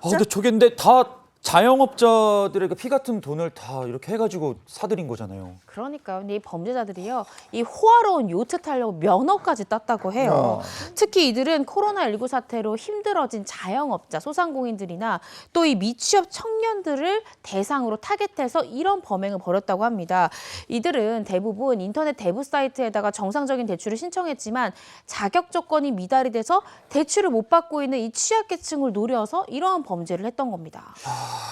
근데 저게 근데 다 자영업자들에게 피 같은 돈을 다 이렇게 해가지고 사들인 거잖아요. 그러니까요. 근데 이 범죄자들이요, 이 호화로운 요트 타려고 면허까지 땄다고 해요. 특히 이들은 코로나19 사태로 힘들어진 자영업자, 소상공인들이나 또 이 미취업 청년들을 대상으로 타겟해서 이런 범행을 벌였다고 합니다. 이들은 대부분 인터넷 대부 사이트에다가 정상적인 대출을 신청했지만 자격 조건이 미달이 돼서 대출을 못 받고 있는 이 취약계층을 노려서 이러한 범죄를 했던 겁니다.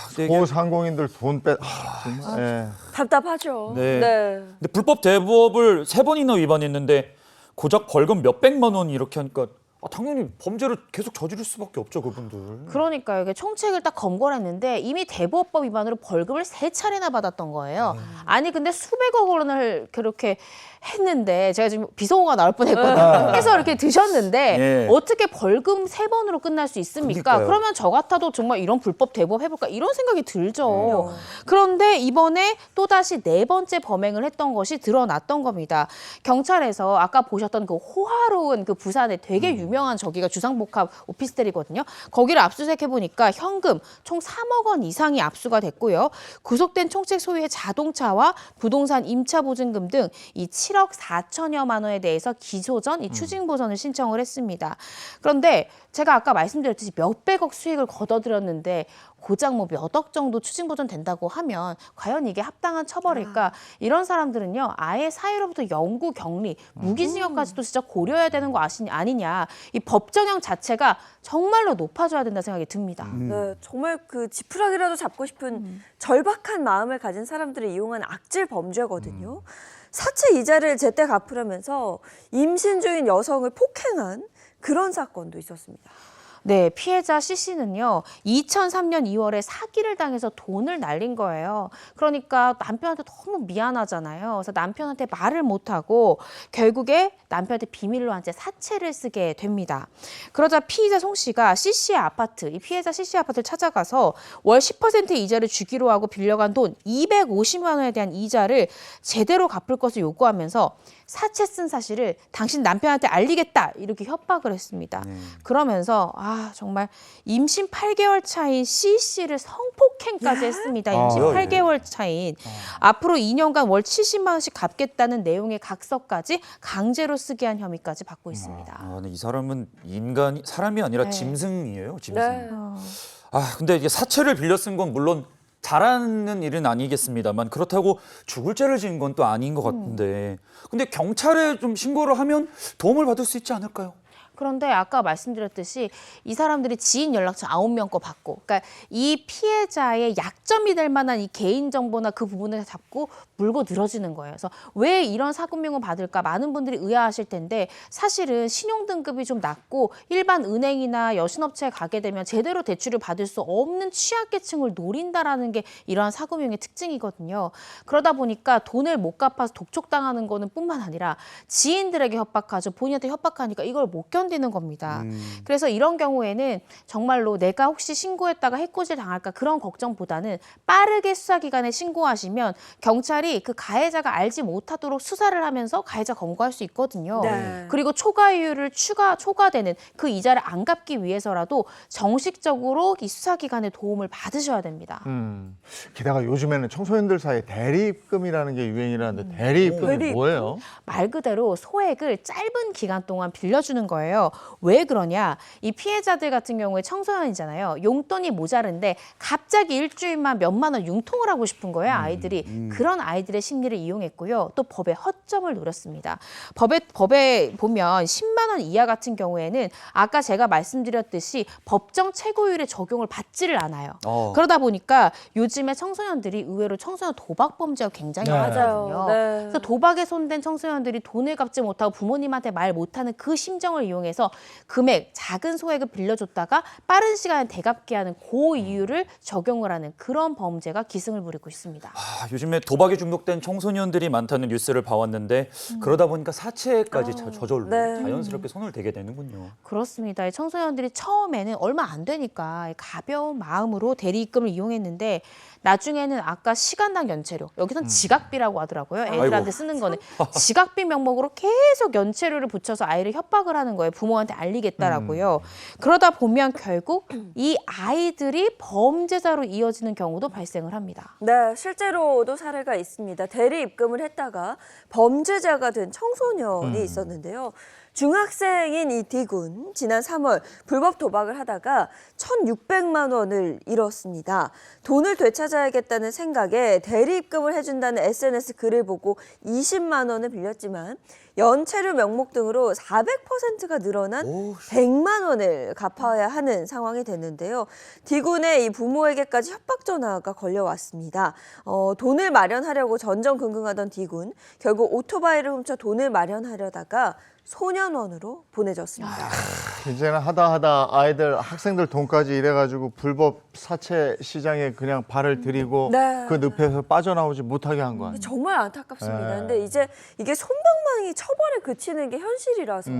근데 이게- 소상공인들 돈 뺏. 정말. 예. 답답하죠. 네. 근데 불법 대부업을 3번이나 위반했는데 고작 벌금 몇백만 원 이렇게 하니까 당연히 범죄를 계속 저지를 수밖에 없죠, 그분들. 그러니까요. 이게 총책을 딱 검거를 했는데 이미 대부업법 위반으로 벌금을 3차례나 받았던 거예요. 아니 근데 수백억 원을 그렇게 했는데 제가 지금 비속어가 나올 뻔했거든요. 해서 이렇게 드셨는데 예. 어떻게 벌금 3번으로 끝날 수 있습니까? 그러니까요. 그러면 저 같아도 정말 이런 불법 대부업 해볼까 이런 생각이 들죠. 그런데 이번에 또다시 4번째 범행을 했던 것이 드러났던 겁니다. 경찰에서 아까 보셨던 그 호화로운 그 부산에 되게 유명한 저기가 주상복합 오피스텔이거든요. 거기를 압수수색해보니까 현금 총 3억 원 이상이 압수가 됐고요. 구속된 총책 소유의 자동차와 부동산 임차보증금 등 이 7억 4천여만 원에 대해서 기소 전 이 추징보전을 신청을 했습니다. 그런데 제가 아까 말씀드렸듯이 몇백억 수익을 거둬들였는데 고작 뭐 몇 억 정도 추징보전 된다고 하면 과연 이게 합당한 처벌일까? 이런 사람들은요, 아예 사회로부터 영구 격리, 무기징역까지도 진짜 고려해야 되는 거 아니냐. 이 법정형 자체가 정말로 높아져야 된다 생각이 듭니다. 네, 정말 그 지푸라기라도 잡고 싶은 절박한 마음을 가진 사람들을 이용한 악질 범죄거든요. 사채 이자를 제때 갚으려면서 임신 중인 여성을 폭행한 그런 사건도 있었습니다. 네, 피해자 C씨는요, 2003년 2월에 사기를 당해서 돈을 날린 거예요. 그러니까 남편한테 너무 미안하잖아요. 그래서 남편한테 말을 못하고 결국에 남편한테 비밀로 한 채 사채를 쓰게 됩니다. 그러자 피의자 송씨가 C씨의 아파트, 이 피해자 C씨의 아파트를 찾아가서 월 10% 이자를 주기로 하고 빌려간 돈 250만 원에 대한 이자를 제대로 갚을 것을 요구하면서 사채 쓴 사실을 당신 남편한테 알리겠다 이렇게 협박을 했습니다. 그러면서 정말 임신 8개월 차인 C씨를 성폭행까지 했습니다. 임신 아, 8개월 차인. 앞으로 2년간 월 70만 원씩 갚겠다는 내용의 각서까지 강제로 쓰게 한 혐의까지 받고 있습니다. 근데 이 사람은 사람이 아니라 네. 짐승이에요, 짐승. 네. 근데 이게 사채를 빌려 쓴 건 물론 잘하는 일은 아니겠습니다만 그렇다고 죽을 죄를 지은 건 또 아닌 것 같은데 근데 경찰에 좀 신고를 하면 도움을 받을 수 있지 않을까요? 그런데 아까 말씀드렸듯이 이 사람들이 지인 연락처 9명 거 받고, 그러니까 이 피해자의 약점이 될 만한 이 개인정보나 그 부분을 잡고 물고 늘어지는 거예요. 그래서 왜 이런 사금융을 받을까 많은 분들이 의아하실 텐데 사실은 신용등급이 좀 낮고 일반 은행이나 여신업체에 가게 되면 제대로 대출을 받을 수 없는 취약계층을 노린다라는 게 이러한 사금융의 특징이거든요. 그러다 보니까 돈을 못 갚아서 독촉당하는 거는 뿐만 아니라 지인들에게 협박하죠. 본인한테 협박하니까 이걸 못 견디는 겁니다. 그래서 이런 경우에는 정말로 내가 혹시 신고했다가 해코지 당할까 그런 걱정보다는 빠르게 수사기관에 신고하시면 경찰이 그 가해자가 알지 못하도록 수사를 하면서 가해자 검거할 수 있거든요. 네. 그리고 초과이율을 초과되는 그 이자를 안 갚기 위해서라도 정식적으로 이 수사기관의 도움을 받으셔야 됩니다. 게다가 요즘에는 청소년들 사이에 대리입금이라는 게 유행이라는데 대리입금이 대리입금? 뭐예요? 말 그대로 소액을 짧은 기간 동안 빌려주는 거예요. 왜 그러냐? 이 피해자들 같은 경우에 청소년이잖아요. 용돈이 모자른데 갑자기 일주일만 몇만 원 융통을 하고 싶은 거예요, 아이들이. 그런 아이들의 심리를 이용했고요. 또 법의 허점을 노렸습니다. 법에 보면 10만 원 이하 같은 경우에는 아까 제가 말씀드렸듯이 법정 최고율의 적용을 받지를 않아요. 그러다 보니까 요즘에 청소년들이 의외로 청소년 도박 범죄가 굉장히 네. 많거든요. 맞아요. 네. 그래서 도박에 손댄 청소년들이 돈을 갚지 못하고 부모님한테 말 못하는 그 심정을 이용해서 금액, 작은 소액을 빌려줬다가 빠른 시간에 되갚게 하는 고이율을 적용을 하는 그런 범죄가 기승을 부리고 있습니다. 요즘에 도박에 중독된 청소년들이 많다는 뉴스를 봐왔는데 그러다 보니까 사채까지 저절로 네. 자연스럽게 손을 대게 되는군요. 그렇습니다. 이 청소년들이 처음에는 얼마 안 되니까 가벼운 마음으로 대리입금을 이용했는데 나중에는 아까 시간당 연체료, 여기선 지각비라고 하더라고요. 애들한테 아이고. 쓰는 거는 지각비 명목으로 계속 연체료를 붙여서 아이를 협박을 하는 거예요. 부모한테 알리겠다라고요. 그러다 보면 결국 이 아이들이 범죄자로 이어지는 경우도 발생을 합니다. 네, 실제로도 사례가 있습니다. 대리 입금을 했다가 범죄자가 된 청소년이 있었는데요. 중학생인 이 D군 지난 3월 불법 도박을 하다가 1,600만 원을 잃었습니다. 돈을 되찾아야겠다는 생각에 대리 입금을 해준다는 SNS 글을 보고 20만 원을 빌렸지만 연체료 명목 등으로 400%가 늘어난 100만 원을 갚아야 하는 상황이 됐는데요. D군의 이 부모에게까지 협박 전화가 걸려왔습니다. 돈을 마련하려고 전전긍긍하던 D군, 결국 오토바이를 훔쳐 돈을 마련하려다가 소년원으로 보내졌습니다. 이제는 하다 아이들 학생들 돈까지 이래가지고 불법 사채 시장에 그냥 발을 들이고 네. 그 늪에서 빠져나오지 못하게 한 거 아니에요? 정말 안타깝습니다. 네. 근데 이제 이게 솜방망이 처벌에 그치는 게 현실이라서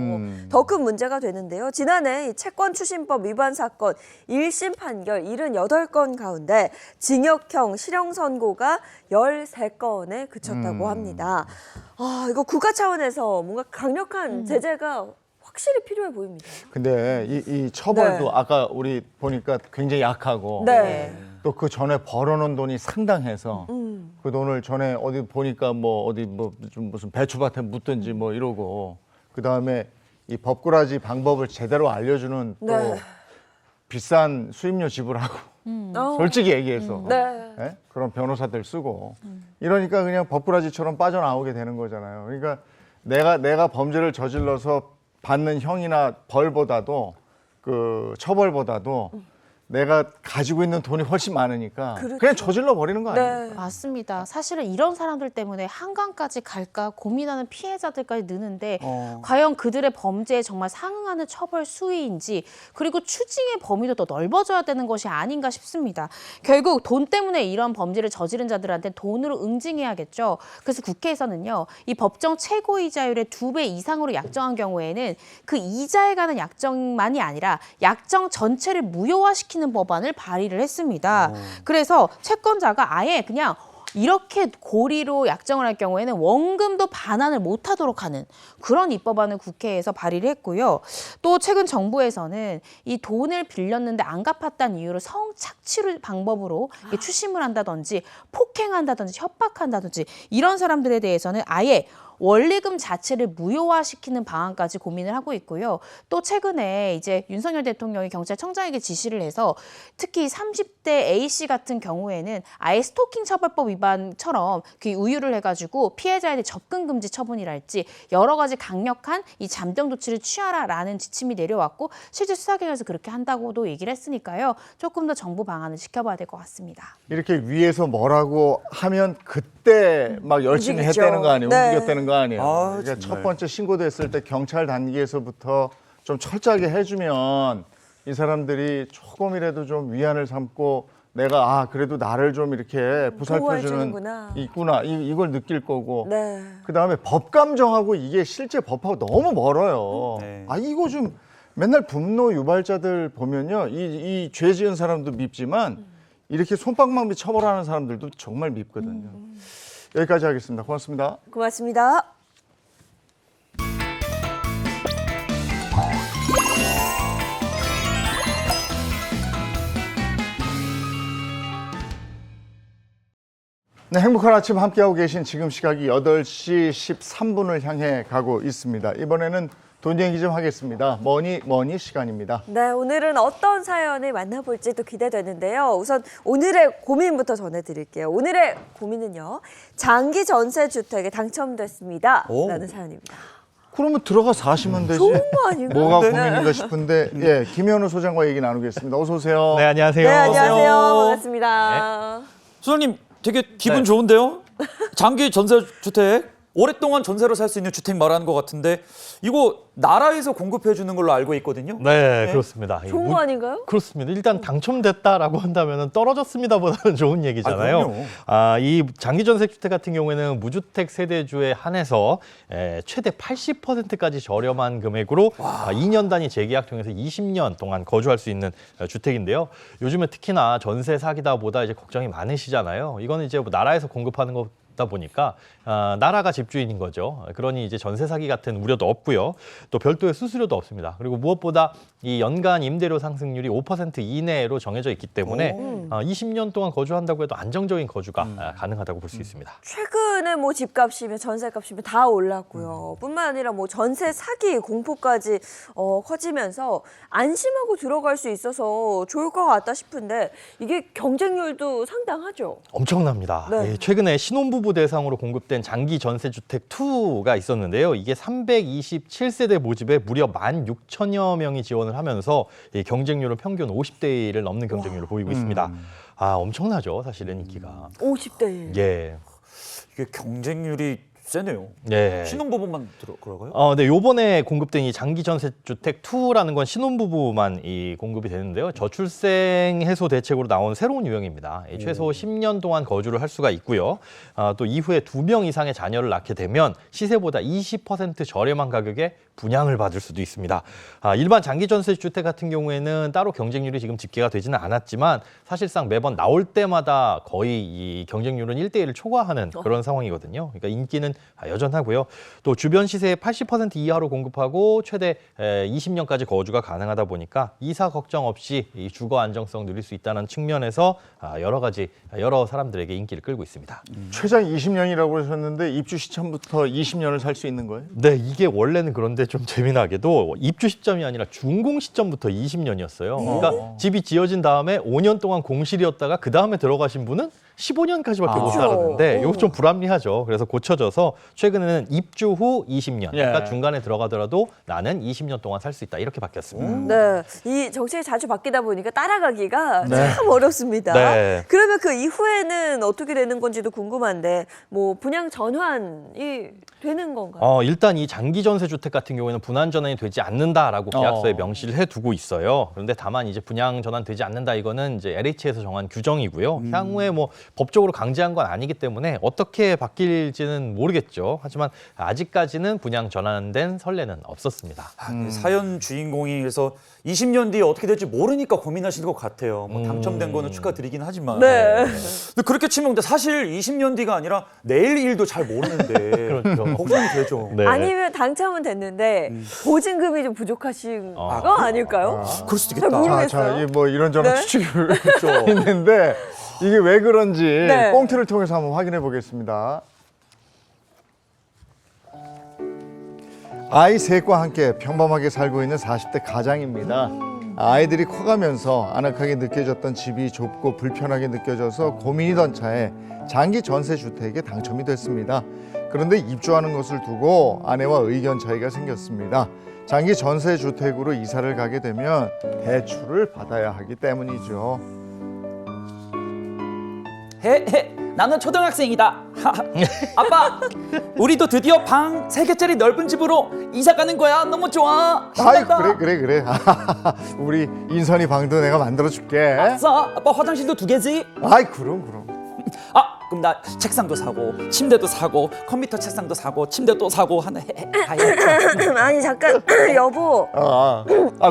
더 큰 문제가 되는데요. 지난해 이 채권추신법 위반 사건 1심 판결 78건 가운데 징역형 실형 선고가 13건에 그쳤다고 합니다. 아, 이거 국가 차원에서 뭔가 강력한 제재가 확실히 필요해 보입니다. 근데 이 처벌도 네. 아까 우리 보니까 굉장히 약하고 네. 또 그 전에 벌어놓은 돈이 상당해서 그 돈을 전에 어디 보니까 좀 무슨 배추밭에 묻든지 뭐 이러고 그 다음에 이 법꾸라지 방법을 제대로 알려주는 또 네. 비싼 수임료 지불하고 솔직히 얘기해서 네. 예? 그런 변호사들 쓰고 이러니까 그냥 법꾸라지처럼 빠져나오게 되는 거잖아요. 그러니까 내가 범죄를 저질러서 받는 형이나 벌보다도 그 처벌보다도 내가 가지고 있는 돈이 훨씬 많으니까 그렇죠. 그냥 저질러 버리는 거 아니에요? 네. 맞습니다. 사실은 이런 사람들 때문에 한강까지 갈까 고민하는 피해자들까지 느는데 과연 그들의 범죄에 정말 상응하는 처벌 수위인지 그리고 추징의 범위도 더 넓어져야 되는 것이 아닌가 싶습니다. 결국 돈 때문에 이런 범죄를 저지른 자들한테 돈으로 응징해야겠죠. 그래서 국회에서는요. 이 법정 최고이자율의 2배 이상으로 약정한 경우에는 그 이자에 관한 약정만이 아니라 약정 전체를 무효화시키는 법안을 발의를 했습니다. 그래서 채권자가 아예 그냥 이렇게 고리로 약정을 할 경우에는 원금도 반환을 못하도록 하는 그런 입법안을 국회에서 발의를 했고요. 또 최근 정부에서는 이 돈을 빌렸는데 안 갚았다는 이유로 성착취를 방법으로 추심을 한다든지 폭행한다든지 협박한다든지 이런 사람들에 대해서는 아예 원리금 자체를 무효화시키는 방안까지 고민을 하고 있고요. 또 최근에 이제 윤석열 대통령이 경찰청장에게 지시를 해서 특히 30대 A씨 같은 경우에는 아예 스토킹 처벌법 위반처럼 그 우유를 해가지고 피해자에 대해 접근 금지 처분이랄지 여러 가지 강력한 이 잠정 조치를 취하라라는 지침이 내려왔고 실제 수사기관에서 그렇게 한다고도 얘기를 했으니까요. 조금 더 정부 방안을 지켜봐야 될 것 같습니다. 이렇게 위에서 뭐라고 하면 그때 막 열심히 움직이죠. 했다는 거 아니에요? 네. 움직였다는 거 아니에요? 아, 그러니까 정말. 첫 번째 신고됐을 때 경찰 단계에서부터 좀 철저하게 해주면 이 사람들이 조금이라도 좀 위안을 삼고 내가 그래도 나를 좀 이렇게 보살펴주는 보호해주는구나. 있구나 이걸 느낄 거고 네. 그다음에 법 감정하고 이게 실제 법하고 너무 멀어요. 네. 이거 좀 맨날 분노 유발자들 보면요 이 죄 지은 사람도 밉지만 이렇게 솜방망이 처벌하는 사람들도 정말 밉거든요. 여기까지 하겠습니다. 고맙습니다. 고맙습니다. 네, 행복한 아침 함께하고 계신 지금 시각이 8시 13분을 향해 가고 있습니다. 이번에는 돈 얘기 좀 하겠습니다. 머니 시간입니다. 네, 오늘은 어떤 사연을 만나볼지 또 기대되는데요. 우선 오늘의 고민부터 전해드릴게요. 오늘의 고민은요. 장기 전세 주택에 당첨됐습니다. 오. 라는 사연입니다. 그러면 들어가 사시면 되지. 좋은 거 아닌가요? 뭐가 네. 고민인가 싶은데 예, 김현우 소장과 얘기 나누겠습니다. 어서 오세요. 네, 안녕하세요. 네, 안녕하세요. 안녕하세요. 반갑습니다. 소장님 되게 기분 네. 좋은데요? 장기 전세 주택 오랫동안 전세로 살 수 있는 주택 말하는 것 같은데 이거 나라에서 공급해 주는 걸로 알고 있거든요. 네, 그렇습니다. 좋은 거 아닌가요? 그렇습니다. 일단 당첨됐다라고 한다면 떨어졌습니다보다는 좋은 얘기잖아요. 그럼요. 이 장기전세주택 같은 경우에는 무주택 세대주에 한해서 최대 80%까지 저렴한 금액으로 2년 단위 재계약 통해서 20년 동안 거주할 수 있는 주택인데요. 요즘에 특히나 전세 사기다 보다 이제 걱정이 많으시잖아요. 이거는 이제 뭐 나라에서 공급하는 것 없다 보니까 나라가 집주인인 거죠. 그러니 이제 전세 사기 같은 우려도 없고요. 또 별도의 수수료도 없습니다. 그리고 무엇보다 이 연간 임대료 상승률이 5% 이내로 정해져 있기 때문에 20년 동안 거주한다고 해도 안정적인 거주가 가능하다고 볼 수 있습니다. 최근에 뭐 집값이면 전세값이면 다 올랐고요. 뿐만 아니라 뭐 전세 사기 공포까지 커지면서 안심하고 들어갈 수 있어서 좋을 것 같다 싶은데 이게 경쟁률도 상당하죠. 엄청납니다. 네. 예, 최근에 신혼부부 대상으로 공급된 장기 전세주택 2가 있었는데요. 이게 327세대 모집에 무려 16,000여 명이 지원을 하면서 이 경쟁률은 평균 50대 1을 넘는 경쟁률을 보이고 있습니다. 엄청나죠, 사실은 인기가. 50대 1. 예. 이게 경쟁률이 세네요. 예. 신혼부부만 들어가요? 네, 요번에 공급된 이 장기 전세 주택 2라는 건 신혼부부만 이 공급이 되는데요. 저출생 해소 대책으로 나온 새로운 유형입니다. 최소 10년 동안 거주를 할 수가 있고요. 또 이후에 2명 이상의 자녀를 낳게 되면 시세보다 20% 저렴한 가격에 분양을 받을 수도 있습니다. 일반 장기 전세 주택 같은 경우에는 따로 경쟁률이 지금 집계가 되지는 않았지만 사실상 매번 나올 때마다 거의 이 경쟁률은 1대1을 초과하는 그런 상황이거든요. 그러니까 인기는 여전하고요. 또 주변 시세의 80% 이하로 공급하고 최대 20년까지 거주가 가능하다 보니까 이사 걱정 없이 이 주거 안정성 누릴 수 있다는 측면에서 여러 사람들에게 인기를 끌고 있습니다. 최장 20년이라고 하셨는데 입주 시점부터 20년을 살 수 있는 거예요? 네, 이게 원래는 그런데 좀 재미나게도 입주 시점이 아니라 준공 시점부터 20년이었어요. 그러니까 집이 지어진 다음에 5년 동안 공실이었다가 그 다음에 들어가신 분은 15년까지밖에 못 살았는데 이거 좀 불합리하죠. 그래서 고쳐져서 최근에는 입주 후 20년, 그러니까 중간에 들어가더라도 나는 20년 동안 살 수 있다 이렇게 바뀌었습니다. 네, 이 정책이 자주 바뀌다 보니까 따라가기가 참 어렵습니다. 네. 그러면 그 이후에는 어떻게 되는 건지도 궁금한데 뭐 분양 전환이 되는 건가요? 일단 이 장기 전세 주택 같은 경우에는 분양 전환이 되지 않는다라고 계약서에 명시를 해두고 있어요. 그런데 다만 이제 분양 전환되지 않는다 이거는 이제 LH에서 정한 규정이고요. 향후에 뭐 법적으로 강제한 건 아니기 때문에 어떻게 바뀔지는 모르겠죠. 하지만 아직까지는 분양 전환된 선례는 없었습니다. 사연 주인공이 그래서 20년 뒤에 어떻게 될지 모르니까 고민하시는 것 같아요. 뭐 당첨된 거는 축하드리긴 하지만. 네. 근데 그렇게 치면 근데 사실 20년 뒤가 아니라 내일 일도 잘 모르는데 그렇죠. 걱정이 되죠. 네. 아니면 당첨은 됐는데 보증금이 좀 부족하신 거 아닐까요? 그럴 수도 잘 있겠다. 모르겠어요. 이 뭐 이런저런 네? 추측이 있는데 이게 왜 그런지 네. 꽁트를 통해서 한번 확인해 보겠습니다. 아이 셋과 함께 평범하게 살고 있는 40대 가장입니다. 아이들이 커가면서 아늑하게 느껴졌던 집이 좁고 불편하게 느껴져서 고민이던 차에 장기 전세 주택에 당첨이 됐습니다. 그런데 입주하는 것을 두고 아내와 의견 차이가 생겼습니다. 장기 전세 주택으로 이사를 가게 되면 대출을 받아야 하기 때문이죠. 나는 초등학생이다. 아빠, 우리도 드디어 방 3개짜리 넓은 집으로 이사 가는 거야. 너무 좋아. 아이 신난다. 그래. 우리 인선이 방도 내가 만들어 줄게. 아싸, 아빠 화장실도 2개지? 아이 그럼. 그럼 나 책상도 사고, 침대도 사고, 컴퓨터 책상도 사고, 침대도 사고 하는. 아니 잠깐 여보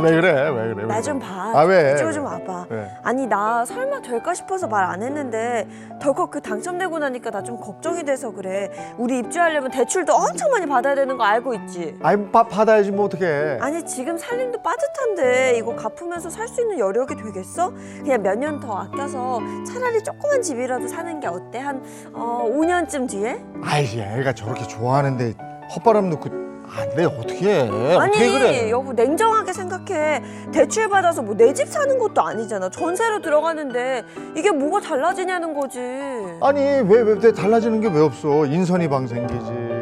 왜 그래? 나 좀 봐. 왜? 이쪽으로 좀 와봐. 왜? 아니 나 설마 될까 싶어서 말 안 했는데 덜컥 그 당첨되고 나니까 나 좀 걱정이 돼서 그래. 우리 입주하려면 대출도 엄청 많이 받아야 되는 거 알고 있지? 아이 받아야지 뭐 어떡해. 아니 지금 살림도 빠듯한데 이거 갚으면서 살 수 있는 여력이 되겠어? 그냥 몇 년 더 아껴서 차라리 조그만 집이라도 사는 게 어때? 한 5년쯤 뒤에? 아이 애가 저렇게 좋아하는데 헛바람 놓고 안 돼 어떻게 해? 아니 어떻게 그래? 여보 냉정하게 생각해. 대출 받아서 뭐 내 집 사는 것도 아니잖아. 전세로 들어가는데 이게 뭐가 달라지냐는 거지. 아니 왜 달라지는 게 왜 없어? 인선이 방 생기지.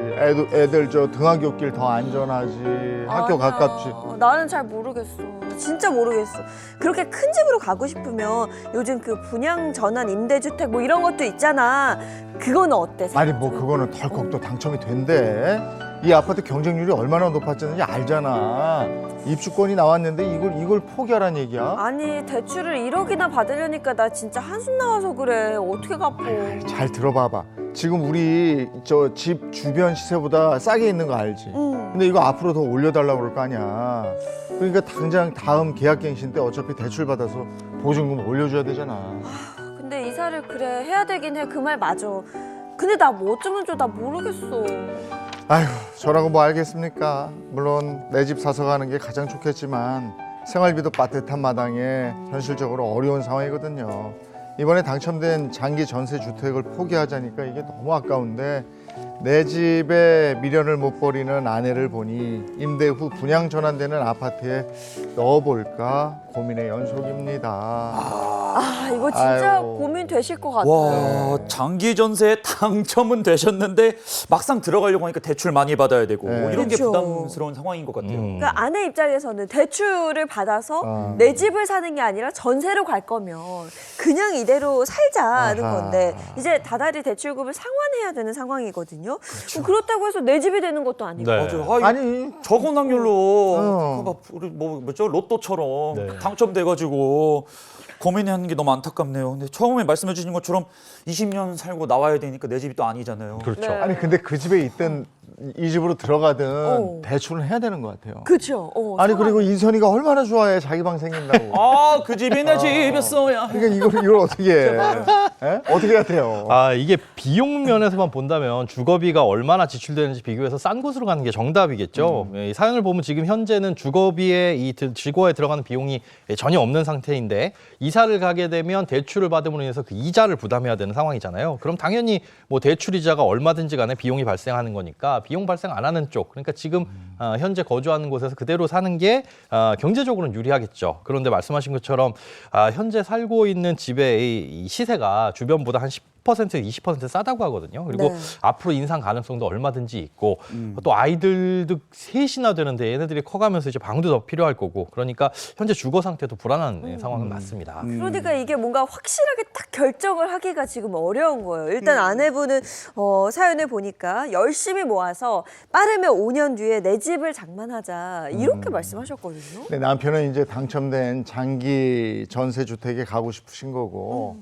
애들 저 등하굣길 더 안전하지. 학교 아니야. 가깝지. 나는 잘 모르겠어. 진짜 모르겠어. 그렇게 큰 집으로 가고 싶으면 요즘 그 분양 전환 임대주택 뭐 이런 것도 있잖아. 그거는 어때? 아니 뭐 그거는 덜컥 또 당첨이 된대. 이 아파트 경쟁률이 얼마나 높아졌는지 알잖아. 입주권이 나왔는데 이걸 포기하란 얘기야? 아니 대출을 1억이나 받으려니까 나 진짜 한숨 나와서 그래. 어떻게 갚어? 잘 들어봐봐. 지금 우리 저 집 주변 시세보다 싸게 있는 거 알지? 근데 이거 앞으로 더 올려달라고 그럴 거 아니야. 그러니까 당장 다음 계약갱신 때 어차피 대출 받아서 보증금 올려줘야 되잖아. 근데 이사를 그래 해야 되긴 해. 그 말 맞아. 근데 나 뭐 어쩌면 좋아. 나 모르겠어. 아휴, 저라고 뭐 알겠습니까? 물론 내 집 사서 가는 게 가장 좋겠지만 생활비도 빠듯한 마당에 현실적으로 어려운 상황이거든요. 이번에 당첨된 장기 전세 주택을 포기하자니까 이게 너무 아까운데 내 집에 미련을 못 버리는 아내를 보니 임대 후 분양 전환되는 아파트에 넣어볼까 고민의 연속입니다. 아, 이거 진짜 아이고. 고민 되실 것 같아요. 와, 장기 전세에 당첨은 되셨는데 막상 들어가려고 하니까 대출 많이 받아야 되고 네. 이런 게 그렇죠. 부담스러운 상황인 것 같아요. 그러니까 아내 입장에서는 대출을 받아서 내 집을 사는 게 아니라 전세로 갈 거면 그냥 이대로 살자는 아하. 건데 이제 다달이 대출금을 상환해야 되는 상황이거든요. 그렇다고 해서 내 집이 되는 것도 아니고. 네. 맞아요. 아니, 적은 확률로 어. 막 우리 뭐죠 로또처럼 네. 당첨돼가지고 고민하는 게 너무 안타깝네요. 근데 처음에 말씀해 주신 것처럼 20년 살고 나와야 되니까 내 집이 또 아니잖아요. 그렇죠. 네. 아니 근데 그 집에 있든 이 집으로 들어가든 어. 대출은 해야 되는 것 같아요. 그렇죠. 아니 그리고 인선이가 얼마나 좋아해 자기 방 생긴다고. 아, 그 집이 내 집이었어야. 그러니까 이걸 어떻게 해? 예? 어떻게 해야 돼요? 아, 이게 비용 면에서만 본다면 주거비가 얼마나 지출되는지 비교해서 싼 곳으로 가는 게 정답이겠죠. 이 사연을 보면 지금 현재는 주거비에 이 주거에 들어가는 비용이 전혀 없는 상태인데 이사를 가게 되면 대출을 받음으로 인해서 그 이자를 부담해야 되는 상황이잖아요. 그럼 당연히 뭐 대출 이자가 얼마든지 간에 비용이 발생하는 거니까 비용 발생 안 하는 쪽, 그러니까 지금 현재 거주하는 곳에서 그대로 사는 게 경제적으로는 유리하겠죠. 그런데 말씀하신 것처럼 현재 살고 있는 집의 이 시세가 주변보다 한 10% 20% 싸다고 하거든요. 그리고 네. 앞으로 인상 가능성도 얼마든지 있고 또 아이들도 셋이나 되는데 얘네들이 커가면서 이제 방도 더 필요할 거고 그러니까 현재 주거 상태도 불안한 상황은 맞습니다. 그러니까 이게 뭔가 확실하게 딱 결정을 하기가 지금 어려운 거예요. 일단 아내분은 사연을 보니까 열심히 모아서 빠르면 5년 뒤에 내 집을 장만하자 이렇게 말씀하셨거든요. 네, 남편은 이제 당첨된 장기 전세 주택에 가고 싶으신 거고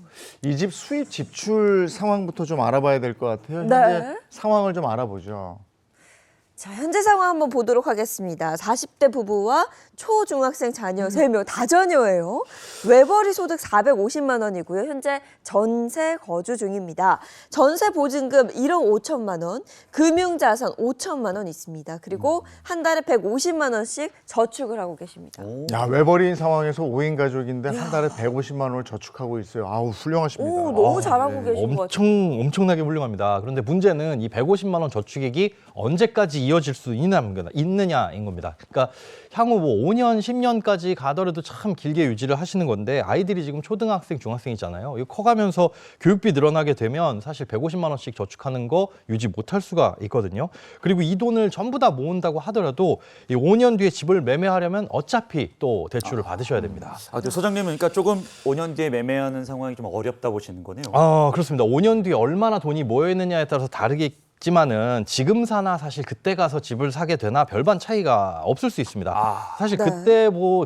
이 집 수입 지출 상황부터 좀 알아봐야 될 것 같아요. 네. 현재 상황을 좀 알아보죠. 자, 현재 상황 한번 보도록 하겠습니다. 40대 부부와 초중학생 자녀 3명, 다자녀예요. 외벌이 소득 450만 원이고요. 현재 전세 거주 중입니다. 전세 보증금 1억 5천만 원, 금융자산 5천만 원 있습니다. 그리고 한 달에 150만 원씩 저축을 하고 계십니다. 야, 외벌이인 상황에서 5인 가족인데 한 달에 150만 원을 저축하고 있어요. 아우, 훌륭하십니다. 오, 너무 잘하고 네. 계신 것 같아요. 엄청나게 훌륭합니다. 그런데 문제는 이 150만 원 저축액이 언제까지 이어질 수 있느냐인 겁니다. 그러니까 향후 뭐 5년, 10년까지 가더라도 참 길게 유지를 하시는 건데 아이들이 지금 초등학생, 중학생이잖아요. 이거 커가면서 교육비 늘어나게 되면 사실 150만 원씩 저축하는 거 유지 못할 수가 있거든요. 그리고 이 돈을 전부 다 모은다고 하더라도 이 5년 뒤에 집을 매매하려면 어차피 또 대출을 받으셔야 됩니다. 근데 소장님은 그러니까 조금 5년 뒤에 매매하는 상황이 좀 어렵다 보시는 거네요. 그렇습니다. 5년 뒤에 얼마나 돈이 모여있느냐에 따라서 다르겠지만은 지금 사나 사실 그때 가서 집을 사게 되나 별반 차이가 없을 수 있습니다. 사실 네.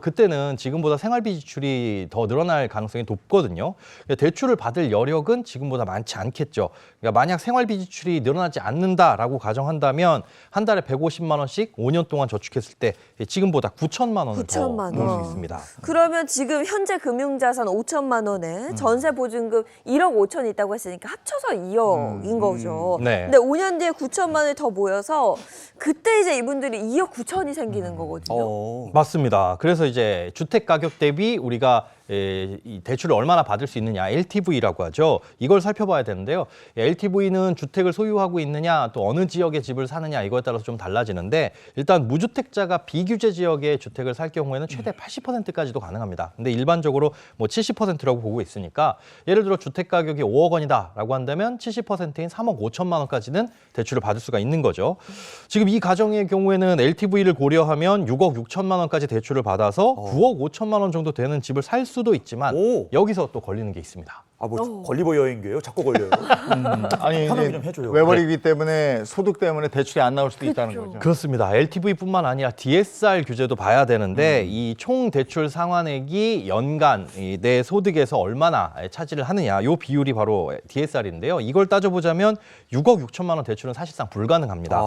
그때는 지금보다 생활비 지출이 더 늘어날 가능성이 높거든요. 대출을 받을 여력은 지금보다 많지 않겠죠. 그러니까 만약 생활비 지출이 늘어나지 않는다라고 가정한다면 한 달에 150만 원씩 5년 동안 저축했을 때 지금보다 9천만 원을 더 9천만 모을 원. 수 있습니다. 그러면 지금 현재 금융자산 5천만 원에 전세 보증금 1억 5천 있다고 했으니까 합쳐서 2억인 거죠. 네. 근데 5년 뒤에 9천만 원이 더 모여서 그때 이제 이분들이 2억 9천이 생기는 거거든요. 맞습니다. 그래서 이제 주택 가격 대비 우리가 이 대출을 얼마나 받을 수 있느냐, LTV라고 하죠. 이걸 살펴봐야 되는데요. LTV는 주택을 소유하고 있느냐, 또 어느 지역의 집을 사느냐 이거에 따라서 좀 달라지는데 일단 무주택자가 비규제 지역의 주택을 살 경우에는 최대 80%까지도 가능합니다. 근데 일반적으로 뭐 70%라고 보고 있으니까 예를 들어 주택 가격이 5억 원이다라고 한다면 70%인 3억 5천만 원까지는 대출을 받을 수가 있는 거죠. 지금 이 가정의 경우에는 LTV를 고려하면 6억 6천만 원까지 대출을 받아서 9억 5천만 원 정도 되는 집을 살 수도 있지만 여기서 또 걸리는 게 있습니다. 뭐 걸리버 여행교예요? 자꾸 걸려요. 아니, 편하게 이제 좀 해줘요. 외벌이기 때문에 소득 때문에 대출이 안 나올 수도 있다는 거죠. 그렇습니다. LTV뿐만 아니라 DSR 규제도 봐야 되는데 이 총 대출 상환액이 연간 내 소득에서 얼마나 차지를 하느냐 이 비율이 바로 DSR인데요. 이걸 따져보자면 6억 6천만 원 대출은 사실상 불가능합니다.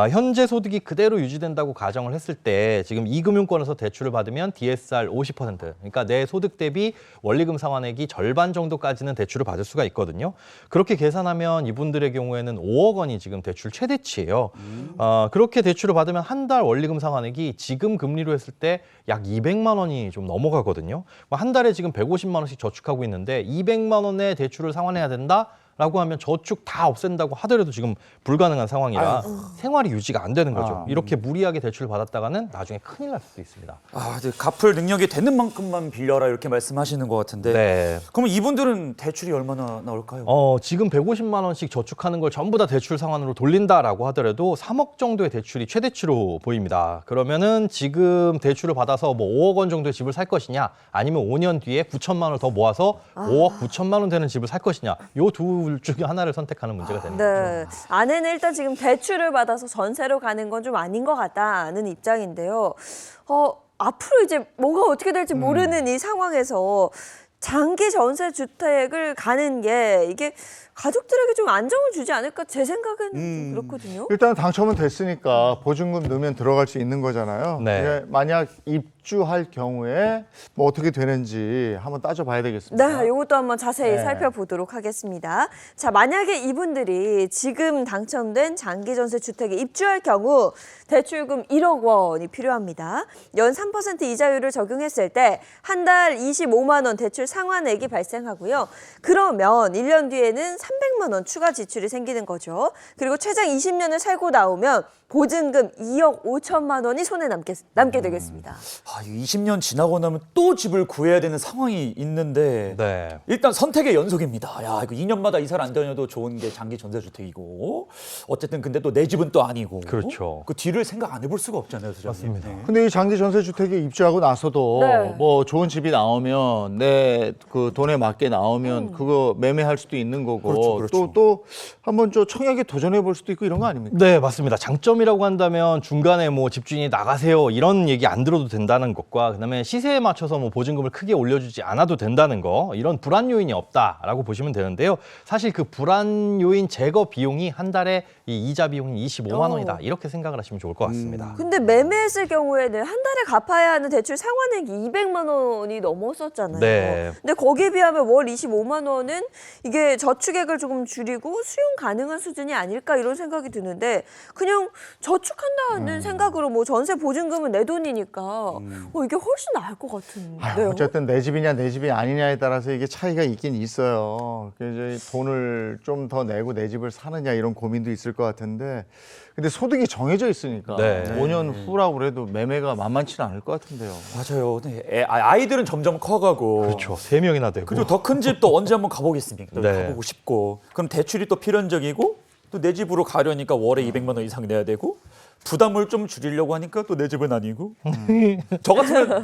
현재 소득이 그대로 유지된다고 가정을 했을 때 지금 이금융권에서 대출을 받으면 DSR 50%, 그러니까 내 소득 대비 원리금 상환액이 절반 정도까지 정도까지는 대출을 받을 수가 있거든요. 그렇게 계산하면 이분들의 경우에는 5억 원이 지금 대출 최대치예요. 그렇게 대출을 받으면 한 달 원리금 상환액이 지금 금리로 했을 때 약 200만 원이 좀 넘어가거든요. 한 달에 지금 150만 원씩 저축하고 있는데 200만 원의 대출을 상환해야 된다? 라고 하면 저축 다 없앤다고 하더라도 지금 불가능한 상황이라 생활이 유지가 안 되는 거죠. 이렇게 무리하게 대출을 받았다가는 나중에 큰일 날 수도 있습니다. 아, 이제 갚을 능력이 되는 만큼만 빌려라 이렇게 말씀하시는 것 같은데. 네. 그러면 이분들은 대출이 얼마나 나올까요? 지금 150만 원씩 저축하는 걸 전부 다 대출 상환으로 돌린다라고 하더라도 3억 정도의 대출이 최대치로 보입니다. 그러면은 지금 대출을 받아서 뭐 5억 원 정도의 집을 살 것이냐, 아니면 5년 뒤에 9천만 원을 더 모아서 5억 9천만 원 되는 집을 살 것이냐, 요 두 중에 하나를 선택하는 문제가 되는 거죠. 네. 아내는 일단 지금 대출을 받아서 전세로 가는 건 좀 아닌 것 같다는 입장인데요. 앞으로 이제 뭐가 어떻게 될지 모르는 이 상황에서 장기 전세 주택을 가는 게 이게 가족들에게 좀 안정을 주지 않을까 제 생각은 좀 그렇거든요. 일단 당첨은 됐으니까 보증금 넣으면 들어갈 수 있는 거잖아요. 네. 이게 만약 입주할 경우에 뭐 어떻게 되는지 한번 따져봐야 되겠습니다. 네, 이것도 한번 자세히 네. 살펴보도록 하겠습니다. 자, 만약에 이분들이 지금 당첨된 장기 전세 주택에 입주할 경우 대출금 1억 원이 필요합니다. 연 3% 이자율을 적용했을 때 한 달 25만 원 대출 상환액이 발생하고요. 그러면 1년 뒤에는 300만 원 추가 지출이 생기는 거죠. 그리고 최장 20년을 살고 나오면 보증금 2억 5천만 원이 손에 남게 되겠습니다. 아, 20년 지나고 나면 또 집을 구해야 되는 상황이 있는데 네. 일단 선택의 연속입니다. 야, 이거 2년마다 이사를 안 다녀도 좋은 게 장기 전세주택이고 어쨌든 근데 또 내 집은 또 아니고 그렇죠. 그 뒤를 생각 안 해볼 수가 없잖아요, 소장님. 맞습니다. 네. 근데 이 장기 전세 주택에 입주하고 나서도 네. 뭐 좋은 집이 나오면 내 그 돈에 맞게 나오면 그거 매매할 수도 있는 거고 그렇죠, 그렇죠. 또 한번 저 청약에 도전해 볼 수도 있고 이런 거 아닙니까? 네, 맞습니다. 장점이라고 한다면 중간에 뭐 집주인이 나가세요 이런 얘기 안 들어도 된다는 것과 그다음에 시세에 맞춰서 뭐 보증금을 크게 올려주지 않아도 된다는 거, 이런 불안 요인이 없다라고 보시면 되는데요. 사실 그 불안 요인 제거 비용이 한 달에 이 이자 비용이 25만 원이다 이렇게 생각을 하시면 좋을 것 같습니다. 근데 매매했을 경우에는 한 달에 갚아야 하는 대출 상환액이 200만 원이 넘었었잖아요. 네. 근데 거기에 비하면 월 25만 원은 이게 저축액을 조금 줄이고 수용 가능한 수준이 아닐까 이런 생각이 드는데 그냥 저축한다는 생각으로 뭐 전세 보증금은 내 돈이니까 이게 훨씬 나을 것 같은데요. 어쨌든 내 집이냐 내 집이 아니냐에 따라서 이게 차이가 있긴 있어요. 그래서 이제 돈을 좀 더 내고 내 집을 사느냐 이런 고민도 있을 것 같은데 근데 소득이 정해져 있으니까 네. 5년 후라고 그래도 매매가 만만치는 않을 것 같은데요. 맞아요. 네. 아이들은 점점 커가고 그렇죠. 3명이나 되고. 그리고 더 큰 집 또 언제 한번 가보겠습니까? 네. 가보고 싶고 그럼 대출이 또 필연적이고 또 내 집으로 가려니까 월에 200만 원 이상 내야 되고 부담을 좀 줄이려고 하니까 또 내 집은 아니고 저 같으면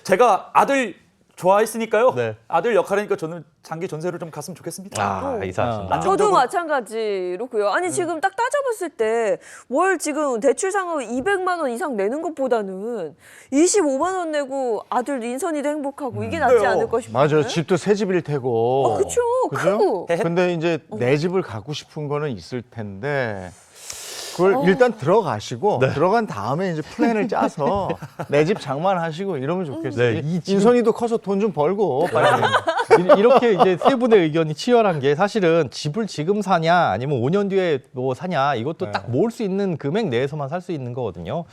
제가 아들 좋아했으니까요. 네. 아들 역할이니까 저는 장기 전세를 좀 갔으면 좋겠습니다. 이사하신다. 저도 마찬가지로고요. 아니 지금 딱 따져봤을 때 월 지금 대출 상환 200만 원 이상 내는 것보다는 25만 원 내고 아들 인선이도 행복하고 이게 낫지 그래요. 않을까 싶어요. 맞아요. 집도 새 집일 테고. 그쵸. 크고. 근데 이제 내 집을 갖고 싶은 거는 있을 텐데 그걸 일단 들어가시고 들어간 다음에 이제 플랜을 짜서 내 집 장만하시고 이러면 좋겠어요. 네, 이 집은- 인선이도 커서 돈 좀 벌고 빨리. 이렇게 이제 세 분의 의견이 치열한 게 사실은 집을 지금 사냐 아니면 5년 뒤에 뭐 사냐 이것도 딱 모을 수 있는 금액 내에서만 살 수 있는 거거든요.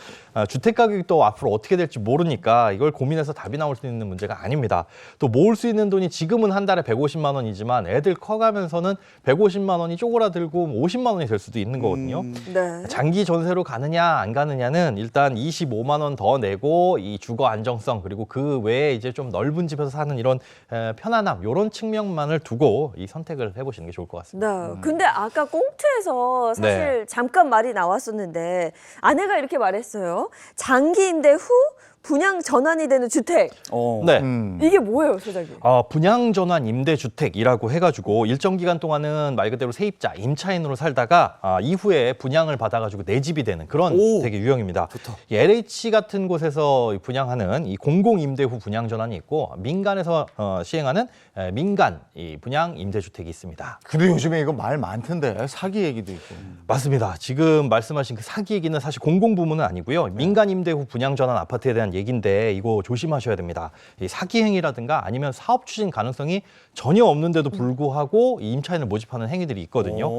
주택 가격이 또 앞으로 어떻게 될지 모르니까 이걸 고민해서 답이 나올 수 있는 문제가 아닙니다. 또 모을 수 있는 돈이 지금은 한 달에 150만 원이지만 애들 커가면서는 150만 원이 쪼그라들고 50만 원이 될 수도 있는 거거든요. 네. 장기 전세로 가느냐 안 가느냐는 일단 25만 원 더 내고 이 주거 안정성 그리고 그 외에 이제 좀 넓은 집에서 사는 이런 편안함 이런 측면만을 두고 이 선택을 해보시는 게 좋을 것 같습니다. 네. 근데 아까 꽁트에서 사실 잠깐 말이 나왔었는데 아내가 이렇게 말했어요. 장기 임대 후 분양 전환이 되는 주택. 네. 이게 뭐예요, 소장님? 분양 전환 임대주택이라고 해가지고 일정 기간 동안은 말 그대로 세입자, 임차인으로 살다가 이후에 분양을 받아가지고 내 집이 되는 그런 되게 유형입니다. 이 LH 같은 곳에서 분양하는 이 공공 임대 후 분양 전환이 있고 민간에서 시행하는 민간 이 분양 임대주택이 있습니다. 근데 요즘에 이거 말 많던데 사기 얘기도 있고. 맞습니다. 지금 말씀하신 그 사기 얘기는 사실 공공 부문은 아니고요. 민간 임대 후 분양 전환 아파트에 대한 대한 얘기인데 이거 조심하셔야 됩니다. 이 사기 행위라든가 아니면 사업 추진 가능성이 전혀 없는데도 불구하고 이 임차인을 모집하는 행위들이 있거든요.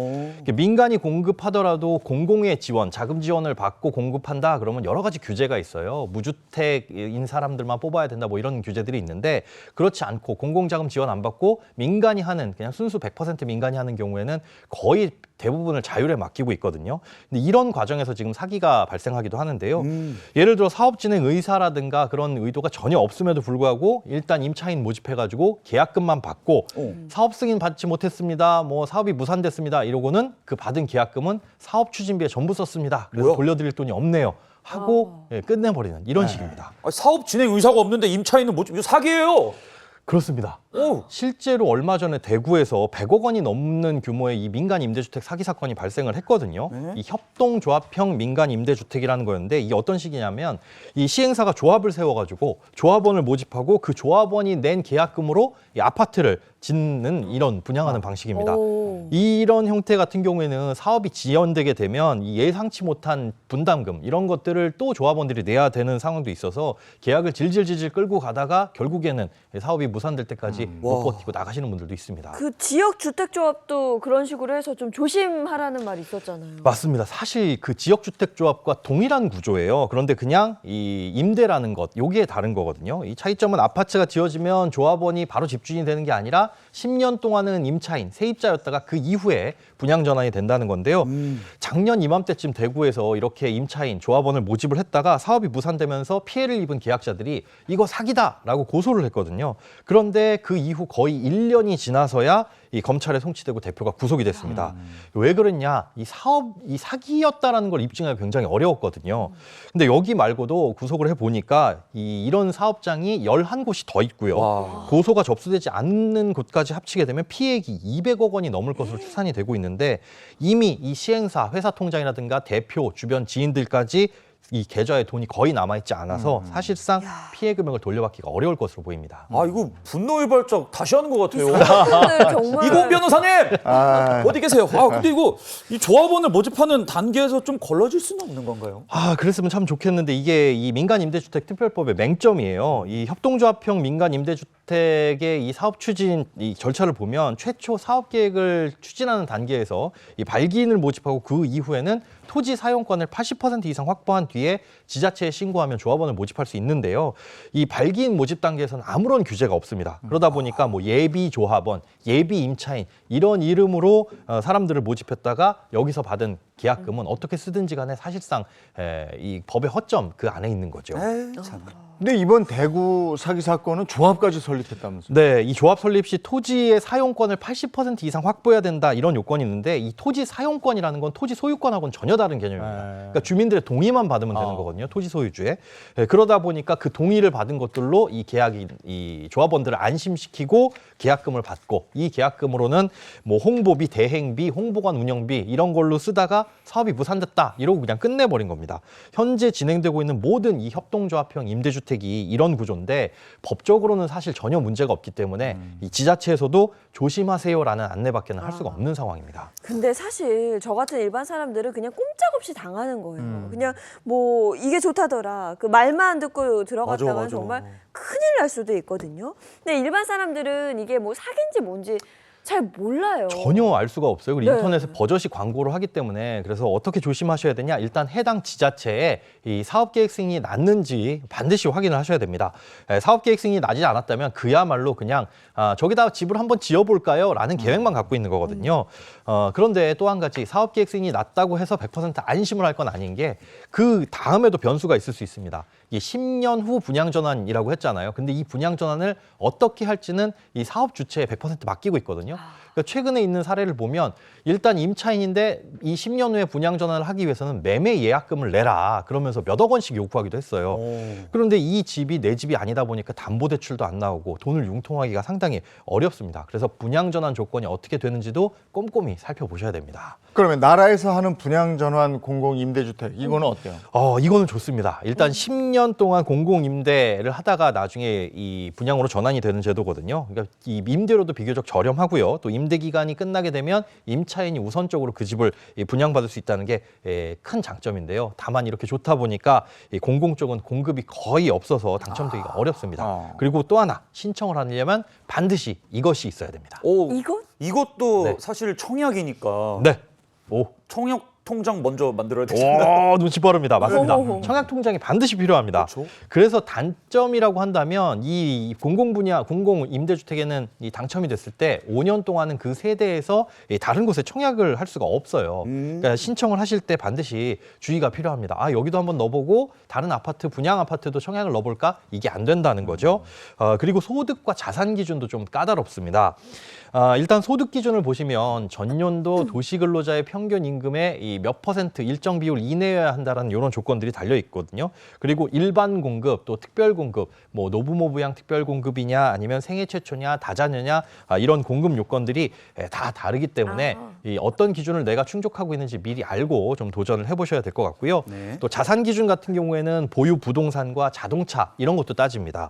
민간이 공급하더라도 공공의 지원, 자금 지원을 받고 공급한다 그러면 여러 가지 규제가 있어요. 무주택인 사람들만 뽑아야 된다 뭐 이런 규제들이 있는데 그렇지 않고 공공자금 지원 안 받고 민간이 하는 그냥 순수 100% 민간이 하는 경우에는 거의 대부분을 자율에 맡기고 있거든요. 근데 이런 과정에서 지금 사기가 발생하기도 하는데요. 예를 들어 사업진행 의사라든가 그런 의도가 전혀 없음에도 불구하고 일단 임차인 모집해가지고 계약금만 받고 사업 승인 받지 못했습니다. 뭐 사업이 무산됐습니다. 이러고는 그 받은 계약금은 사업 추진비에 전부 썼습니다. 그래서 뭐야? 돌려드릴 돈이 없네요. 하고 예, 끝내버리는 이런 식입니다. 사업 진행 의사가 없는데 임차인은 이거 사기예요. 그렇습니다. 오. 실제로 얼마 전에 대구에서 100억 원이 넘는 규모의 이 민간 임대주택 사기 사건이 발생을 했거든요. 이 협동조합형 민간 임대주택이라는 거였는데 이게 어떤 식이냐면 이 시행사가 조합을 세워가지고 조합원을 모집하고 그 조합원이 낸 계약금으로 이 아파트를 짓는 이런 분양하는 방식입니다. 오. 이런 형태 같은 경우에는 사업이 지연되게 되면 이 예상치 못한 분담금 이런 것들을 또 조합원들이 내야 되는 상황도 있어서 계약을 질질질질 끌고 가다가 결국에는 사업이 무산될 때까지 못 버티고 나가시는 분들도 있습니다. 그 지역 주택조합도 그런 식으로 해서 좀 조심하라는 말이 있었잖아요. 맞습니다. 사실 그 지역주택조합과 동일한 구조예요. 그런데 그냥 이 임대라는 것, 요게 다른 거거든요. 이 차이점은 아파트가 지어지면 조합원이 바로 집주인이 되는 게 아니라 10년 동안은 임차인, 세입자였다가 그 이후에 분양 전환이 된다는 건데요. 작년 이맘때쯤 대구에서 이렇게 임차인, 조합원을 모집을 했다가 사업이 무산되면서 피해를 입은 계약자들이 이거 사기다라고 고소를 했거든요. 그런데 그 이후 거의 1년이 지나서야 이 검찰에 송치되고 대표가 구속이 됐습니다. 왜 그랬냐? 이 사기였다라는 걸 입증하기가 굉장히 어려웠거든요. 근데 여기 말고도 구속을 해보니까 이런 사업장이 11곳이 더 있고요. 와. 고소가 접수되지 않는 곳까지 합치게 되면 피해액이 200억 원이 넘을 것으로 추산이 되고 있는데 이미 이 시행사, 회사 통장이라든가 대표, 주변 지인들까지 이 계좌에 돈이 거의 남아있지 않아서 사실상 피해 금액을 돌려받기가 어려울 것으로 보입니다. 아 이거 분노의 발작 다시 하는 것 같아요. 사기꾼들 정말. 이공 변호사님 아, 어디 계세요? 아 근데 이거 이 조합원을 모집하는 단계에서 좀 걸러질 수는 없는 건가요? 그랬으면 참 좋겠는데 이게 이 민간 임대주택 특별법의 맹점이에요. 이 협동조합형 민간 임대주택의 이 사업 추진 이 절차를 보면 최초 사업 계획을 추진하는 단계에서 이 발기인을 모집하고 그 이후에는 토지 사용권을 80% 이상 확보한 뒤에 지자체에 신고하면 조합원을 모집할 수 있는데요. 이 발기인 모집 단계에서는 아무런 규제가 없습니다. 그러다 보니까 뭐 예비 조합원, 예비 임차인 이런 이름으로 사람들을 모집했다가 여기서 받은 계약금은 어떻게 쓰든지 간에 사실상 이 법의 허점 그 안에 있는 거죠. 에이, 참. 근데 이번 대구 사기 사건은 조합까지 설립했다면서요? 네, 이 조합 설립 시 토지의 사용권을 80% 이상 확보해야 된다 이런 요건이 있는데 이 토지 사용권이라는 건 토지 소유권하고는 전혀 다른 개념입니다. 그러니까 주민들의 동의만 받으면 되는 거거든요. 토지 소유주의. 그러다 보니까 그 동의를 받은 것들로 이 계약이 이 조합원들을 안심시키고 계약금을 받고 이 계약금으로는 뭐 홍보비, 대행비, 홍보관 운영비 이런 걸로 쓰다가 사업이 무산됐다 이러고 그냥 끝내버린 겁니다. 현재 진행되고 있는 모든 이 협동조합형 임대주택이 이런 구조인데 법적으로는 사실 전혀 문제가 없기 때문에 이 지자체에서도 조심하세요라는 안내밖에는 할 수가 없는 상황입니다. 근데 사실 저 같은 일반 사람들은 그냥 꼼짝없이 당하는 거예요. 그냥 뭐 이게 좋다더라. 그 말만 듣고 들어갔다가 맞아. 정말 큰일 날 수도 있거든요. 근데 일반 사람들은 이게 뭐 사기인지 뭔지 잘 몰라요. 전혀 알 수가 없어요. 그리고 네. 인터넷에 버젓이 광고를 하기 때문에 그래서 어떻게 조심하셔야 되냐? 일단 해당 지자체에 이 사업계획 승인이 났는지 반드시 확인을 하셔야 됩니다. 사업계획 승인이 나지 않았다면 그야말로 그냥 저기다 집을 한번 지어볼까요? 라는 계획만 갖고 있는 거거든요. 그런데 또 한 가지 사업계획 승인이 났다고 해서 100% 안심을 할 건 아닌 게 그 다음에도 변수가 있을 수 있습니다. 이 10년 후 분양 전환이라고 했잖아요. 근데 이 분양 전환을 어떻게 할지는 이 사업 주체에 100% 맡기고 있거든요. 그러니까 최근에 있는 사례를 보면 일단 임차인인데 이 10년 후에 분양 전환을 하기 위해서는 매매 예약금을 내라 그러면서 몇억 원씩 요구하기도 했어요. 그런데 이 집이 내 집이 아니다 보니까 담보대출도 안 나오고 돈을 융통하기가 상당히 어렵습니다. 그래서 분양 전환 조건이 어떻게 되는지도 꼼꼼히 살펴보셔야 됩니다. 그러면 나라에서 하는 분양 전환 공공 임대주택 이거는 어때요? 이거는 좋습니다. 일단 10년 10년 동안 공공 임대를 하다가 나중에 이 분양으로 전환이 되는 제도거든요. 그러니까 이 임대료도 비교적 저렴하고요. 또 임대 기간이 끝나게 되면 임차인이 우선적으로 그 집을 분양받을 수 있다는 게 큰 장점인데요. 다만 이렇게 좋다 보니까 이 공공 쪽은 공급이 거의 없어서 당첨되기가 어렵습니다. 그리고 또 하나 신청을 하려면 반드시 이것이 있어야 됩니다. 오, 이것? 이것도 네. 사실 청약이니까 네. 오. 청약 통장 먼저 만들어야 되잖아요. 오, 눈치 빠릅니다. 맞습니다. 어허허. 청약 통장이 반드시 필요합니다. 그렇죠. 그래서 단점이라고 한다면 이 공공 분야, 공공 임대주택에는 이 당첨이 됐을 때 5년 동안은 그 세대에서 이 다른 곳에 청약을 할 수가 없어요. 그러니까 신청을 하실 때 반드시 주의가 필요합니다. 아, 여기도 한번 넣어보고 다른 아파트, 분양 아파트도 청약을 넣어볼까? 이게 안 된다는 거죠. 그리고 소득과 자산 기준도 좀 까다롭습니다. 일단 소득 기준을 보시면 전년도 도시근로자의 평균 임금의 이 몇 퍼센트 일정 비율 이내여야 한다는 이런 조건들이 달려 있거든요. 그리고 일반 공급 또 특별 공급, 뭐 노부모 부양 특별 공급이냐 아니면 생애 최초냐 다자녀냐 이런 공급 요건들이 다 다르기 때문에 이 어떤 기준을 내가 충족하고 있는지 미리 알고 좀 도전을 해보셔야 될 것 같고요. 네. 또 자산 기준 같은 경우에는 보유 부동산과 자동차 이런 것도 따집니다.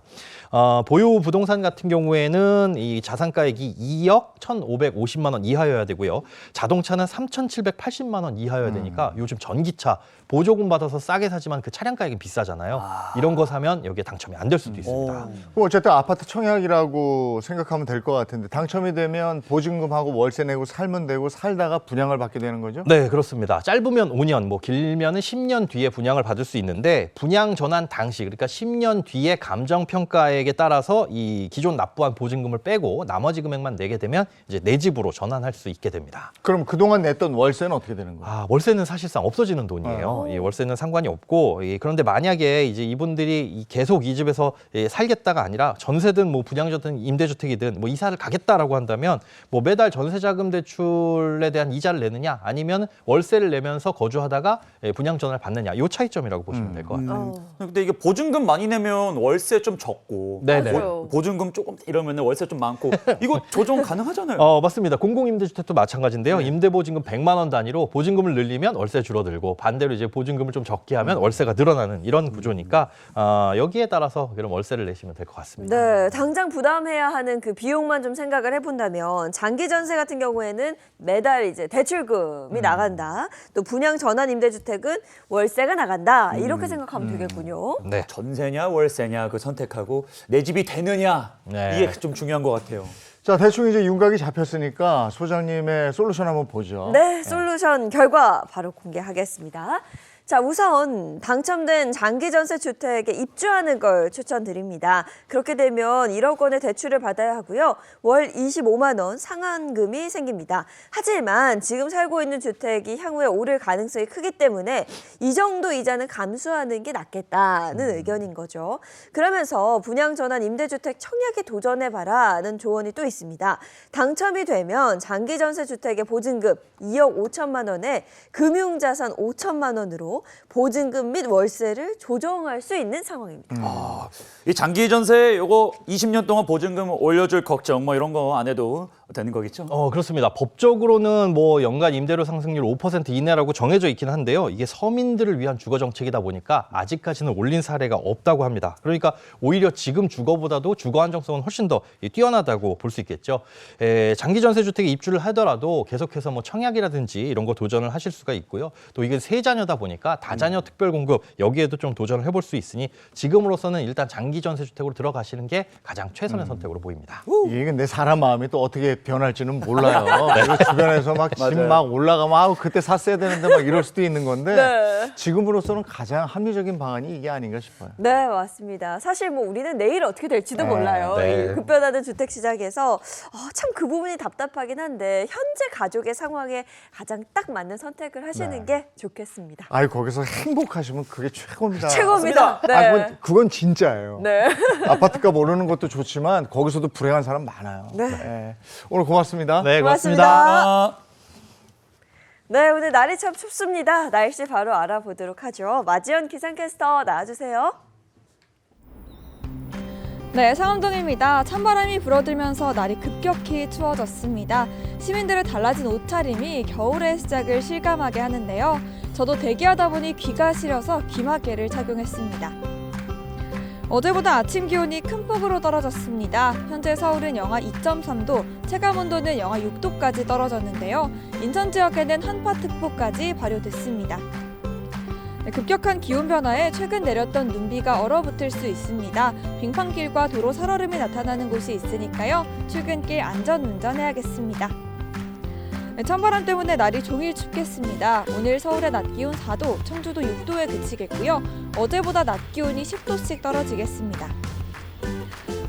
보유 부동산 같은 경우에는 이 자산가액이 2억 1,550만 원 이하여야 되고요. 자동차는 3,780만 원 이하여야 되니까 요즘 전기차 보조금 받아서 싸게 사지만 그 차량 가격이 비싸잖아요. 이런 거 사면 여기에 당첨이 안 될 수도 있습니다. 그럼 어쨌든 아파트 청약이라고 생각하면 될 것 같은데 당첨이 되면 보증금하고 월세 내고 살면 되고 살다가 분양을 받게 되는 거죠? 네, 그렇습니다. 짧으면 5년, 뭐 길면은 10년 뒤에 분양을 받을 수 있는데 분양 전환 당시, 그러니까 10년 뒤에 감정 평가액에 따라서 이 기존 납부한 보증금을 빼고 나머지 금액만 내게 되면 이제 내 집으로 전환할 수 있게 됩니다. 그럼 그동안 냈던 월세는 어떻게 되는 거예요? 월세는 사실상 없어지는 돈이에요. 이 월세는 상관이 없고, 그런데 만약에 이제 이분들이 계속 이 집에서 살겠다가 아니라 전세든 뭐 분양주든 임대주택이든 뭐 이사를 가겠다라고 한다면 뭐 매달 전세자금 대출에 대한 이자를 내느냐 아니면 월세를 내면서 거주하다가 분양 전환을 받느냐 요 차이점이라고 보시면 될 것 같아요. 근데 이게 보증금 많이 내면 월세 좀 적고 네네. 맞아요. 보증금 조금 이러면 월세 좀 많고 이거 조정 가능하잖아요. 맞습니다. 공공임대주택도 마찬가지인데요. 임대보증금 100만 원 단위로 보증금을 늘리면 월세 줄어들고 반대로 이제 보증금을 좀 적게 하면 월세가 늘어나는 이런 구조니까 여기에 따라서 그럼 월세를 내시면 될 것 같습니다. 네, 당장 부담해야 하는 그 비용만 좀 생각을 해본다면 장기 전세 같은 경우에는 매달 이제 대출금이 나간다. 또 분양 전환 임대주택은 월세가 나간다. 이렇게 생각하면 되겠군요. 네. 전세냐 월세냐 그 선택하고 내 집이 되느냐 네. 이게 좀 중요한 것 같아요. 자, 대충 이제 윤곽이 잡혔으니까 소장님의 솔루션 한번 보죠. 네, 솔루션 결과 바로 공개하겠습니다. 자, 우선 당첨된 장기 전세 주택에 입주하는 걸 추천드립니다. 그렇게 되면 1억 원의 대출을 받아야 하고요. 월 25만 원 상환금이 생깁니다. 하지만 지금 살고 있는 주택이 향후에 오를 가능성이 크기 때문에 이 정도 이자는 감수하는 게 낫겠다는 의견인 거죠. 그러면서 분양 전환 임대주택 청약에 도전해봐라는 조언이 또 있습니다. 당첨이 되면 장기 전세 주택의 보증금 2억 5천만 원에 금융자산 5천만 원으로 보증금 및 월세를 조정할 수 있는 상황입니다. 이 장기 전세 요거 20년 동안 보증금 올려줄 걱정 뭐 이런 거 안 해도 되는 거겠죠? 그렇습니다. 법적으로는 뭐 연간 임대료 상승률 5% 이내라고 정해져 있긴 한데요. 이게 서민들을 위한 주거 정책이다 보니까 아직까지는 올린 사례가 없다고 합니다. 그러니까 오히려 지금 주거보다도 주거 안정성은 훨씬 더 뛰어나다고 볼 수 있겠죠. 장기 전세 주택에 입주를 하더라도 계속해서 뭐 청약이라든지 이런 거 도전을 하실 수가 있고요. 또 이게 세 자녀다 보니까 다자녀 특별 공급 여기에도 좀 도전을 해볼 수 있으니 지금으로서는 일단 장기 전세 주택으로 들어가시는 게 가장 최선의 선택으로 보입니다. 이게 내 사람 마음이 또 어떻게 변할지는 몰라요. 그리고 주변에서 막 집 맞아요. 막 올라가면 그때 샀어야 되는데 막 이럴 수도 있는 건데 네. 지금으로서는 가장 합리적인 방안이 이게 아닌가 싶어요. 네, 맞습니다. 사실 뭐 우리는 내일 어떻게 될지도 몰라요. 네. 이 급변하는 주택 시장에서 참 그 부분이 답답하긴 한데 현재 가족의 상황에 가장 딱 맞는 선택을 하시는 게 좋겠습니다. 아이 거기서 행복하시면 그게 최고입니다. 최고입니다. 네. 그건 진짜예요. 네. 아파트값 오르는 것도 좋지만 거기서도 불행한 사람 많아요. 네. 오늘 고맙습니다. 네, 고맙습니다. 아, 네, 오늘 날이 참 춥습니다. 날씨 바로 알아보도록 하죠. 마지연 기상캐스터 나와주세요. 네, 상암동입니다. 찬바람이 불어들면서 날이 급격히 추워졌습니다. 시민들의 달라진 옷차림이 겨울의 시작을 실감하게 하는데요. 저도 대기하다 보니 귀가 시려서 귀마개를 착용했습니다. 어제보다 아침 기온이 큰 폭으로 떨어졌습니다. 현재 서울은 영하 2.3도, 체감온도는 영하 6도까지 떨어졌는데요. 인천 지역에는 한파특보까지 발효됐습니다. 급격한 기온 변화에 최근 내렸던 눈비가 얼어붙을 수 있습니다. 빙판길과 도로 살얼음이 나타나는 곳이 있으니까요. 출근길 안전 운전해야겠습니다. 찬바람 때문에 날이 종일 춥겠습니다. 오늘 서울의 낮 기온 4도, 청주도 6도에 그치겠고요. 어제보다 낮 기온이 10도씩 떨어지겠습니다.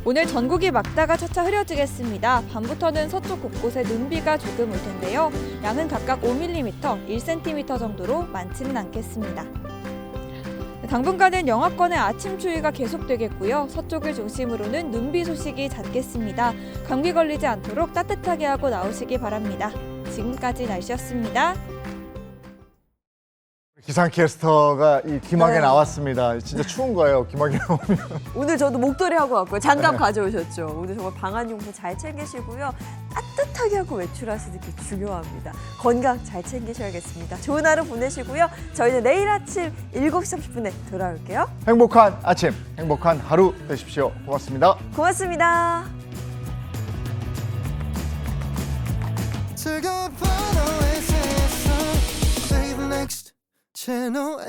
오늘 전국이 막다가 차차 흐려지겠습니다. 밤부터는 서쪽 곳곳에 눈비가 조금 올 텐데요. 양은 각각 5mm, 1cm 정도로 많지는 않겠습니다. 당분간은 영하권의 아침 추위가 계속되겠고요. 서쪽을 중심으로는 눈비 소식이 잦겠습니다. 감기 걸리지 않도록 따뜻하게 하고 나오시기 바랍니다. 지금까지 날씨였습니다. 기상캐스터가 이 기막에 네. 나왔습니다. 진짜 추운 거예요. 기막에 나오면. 오늘 저도 목도리 하고 왔고요. 장갑 가져오셨죠. 오늘 정말 방한용품 잘 챙기시고요. 따뜻하게 하고 외출하시는 게 중요합니다. 건강 잘 챙기셔야겠습니다. 좋은 하루 보내시고요. 저희는 내일 아침 7시 30분에 돌아올게요. 행복한 아침, 행복한 하루 되십시오. 고맙습니다. 고맙습니다. 즐거운 OS에서 Save Next 채널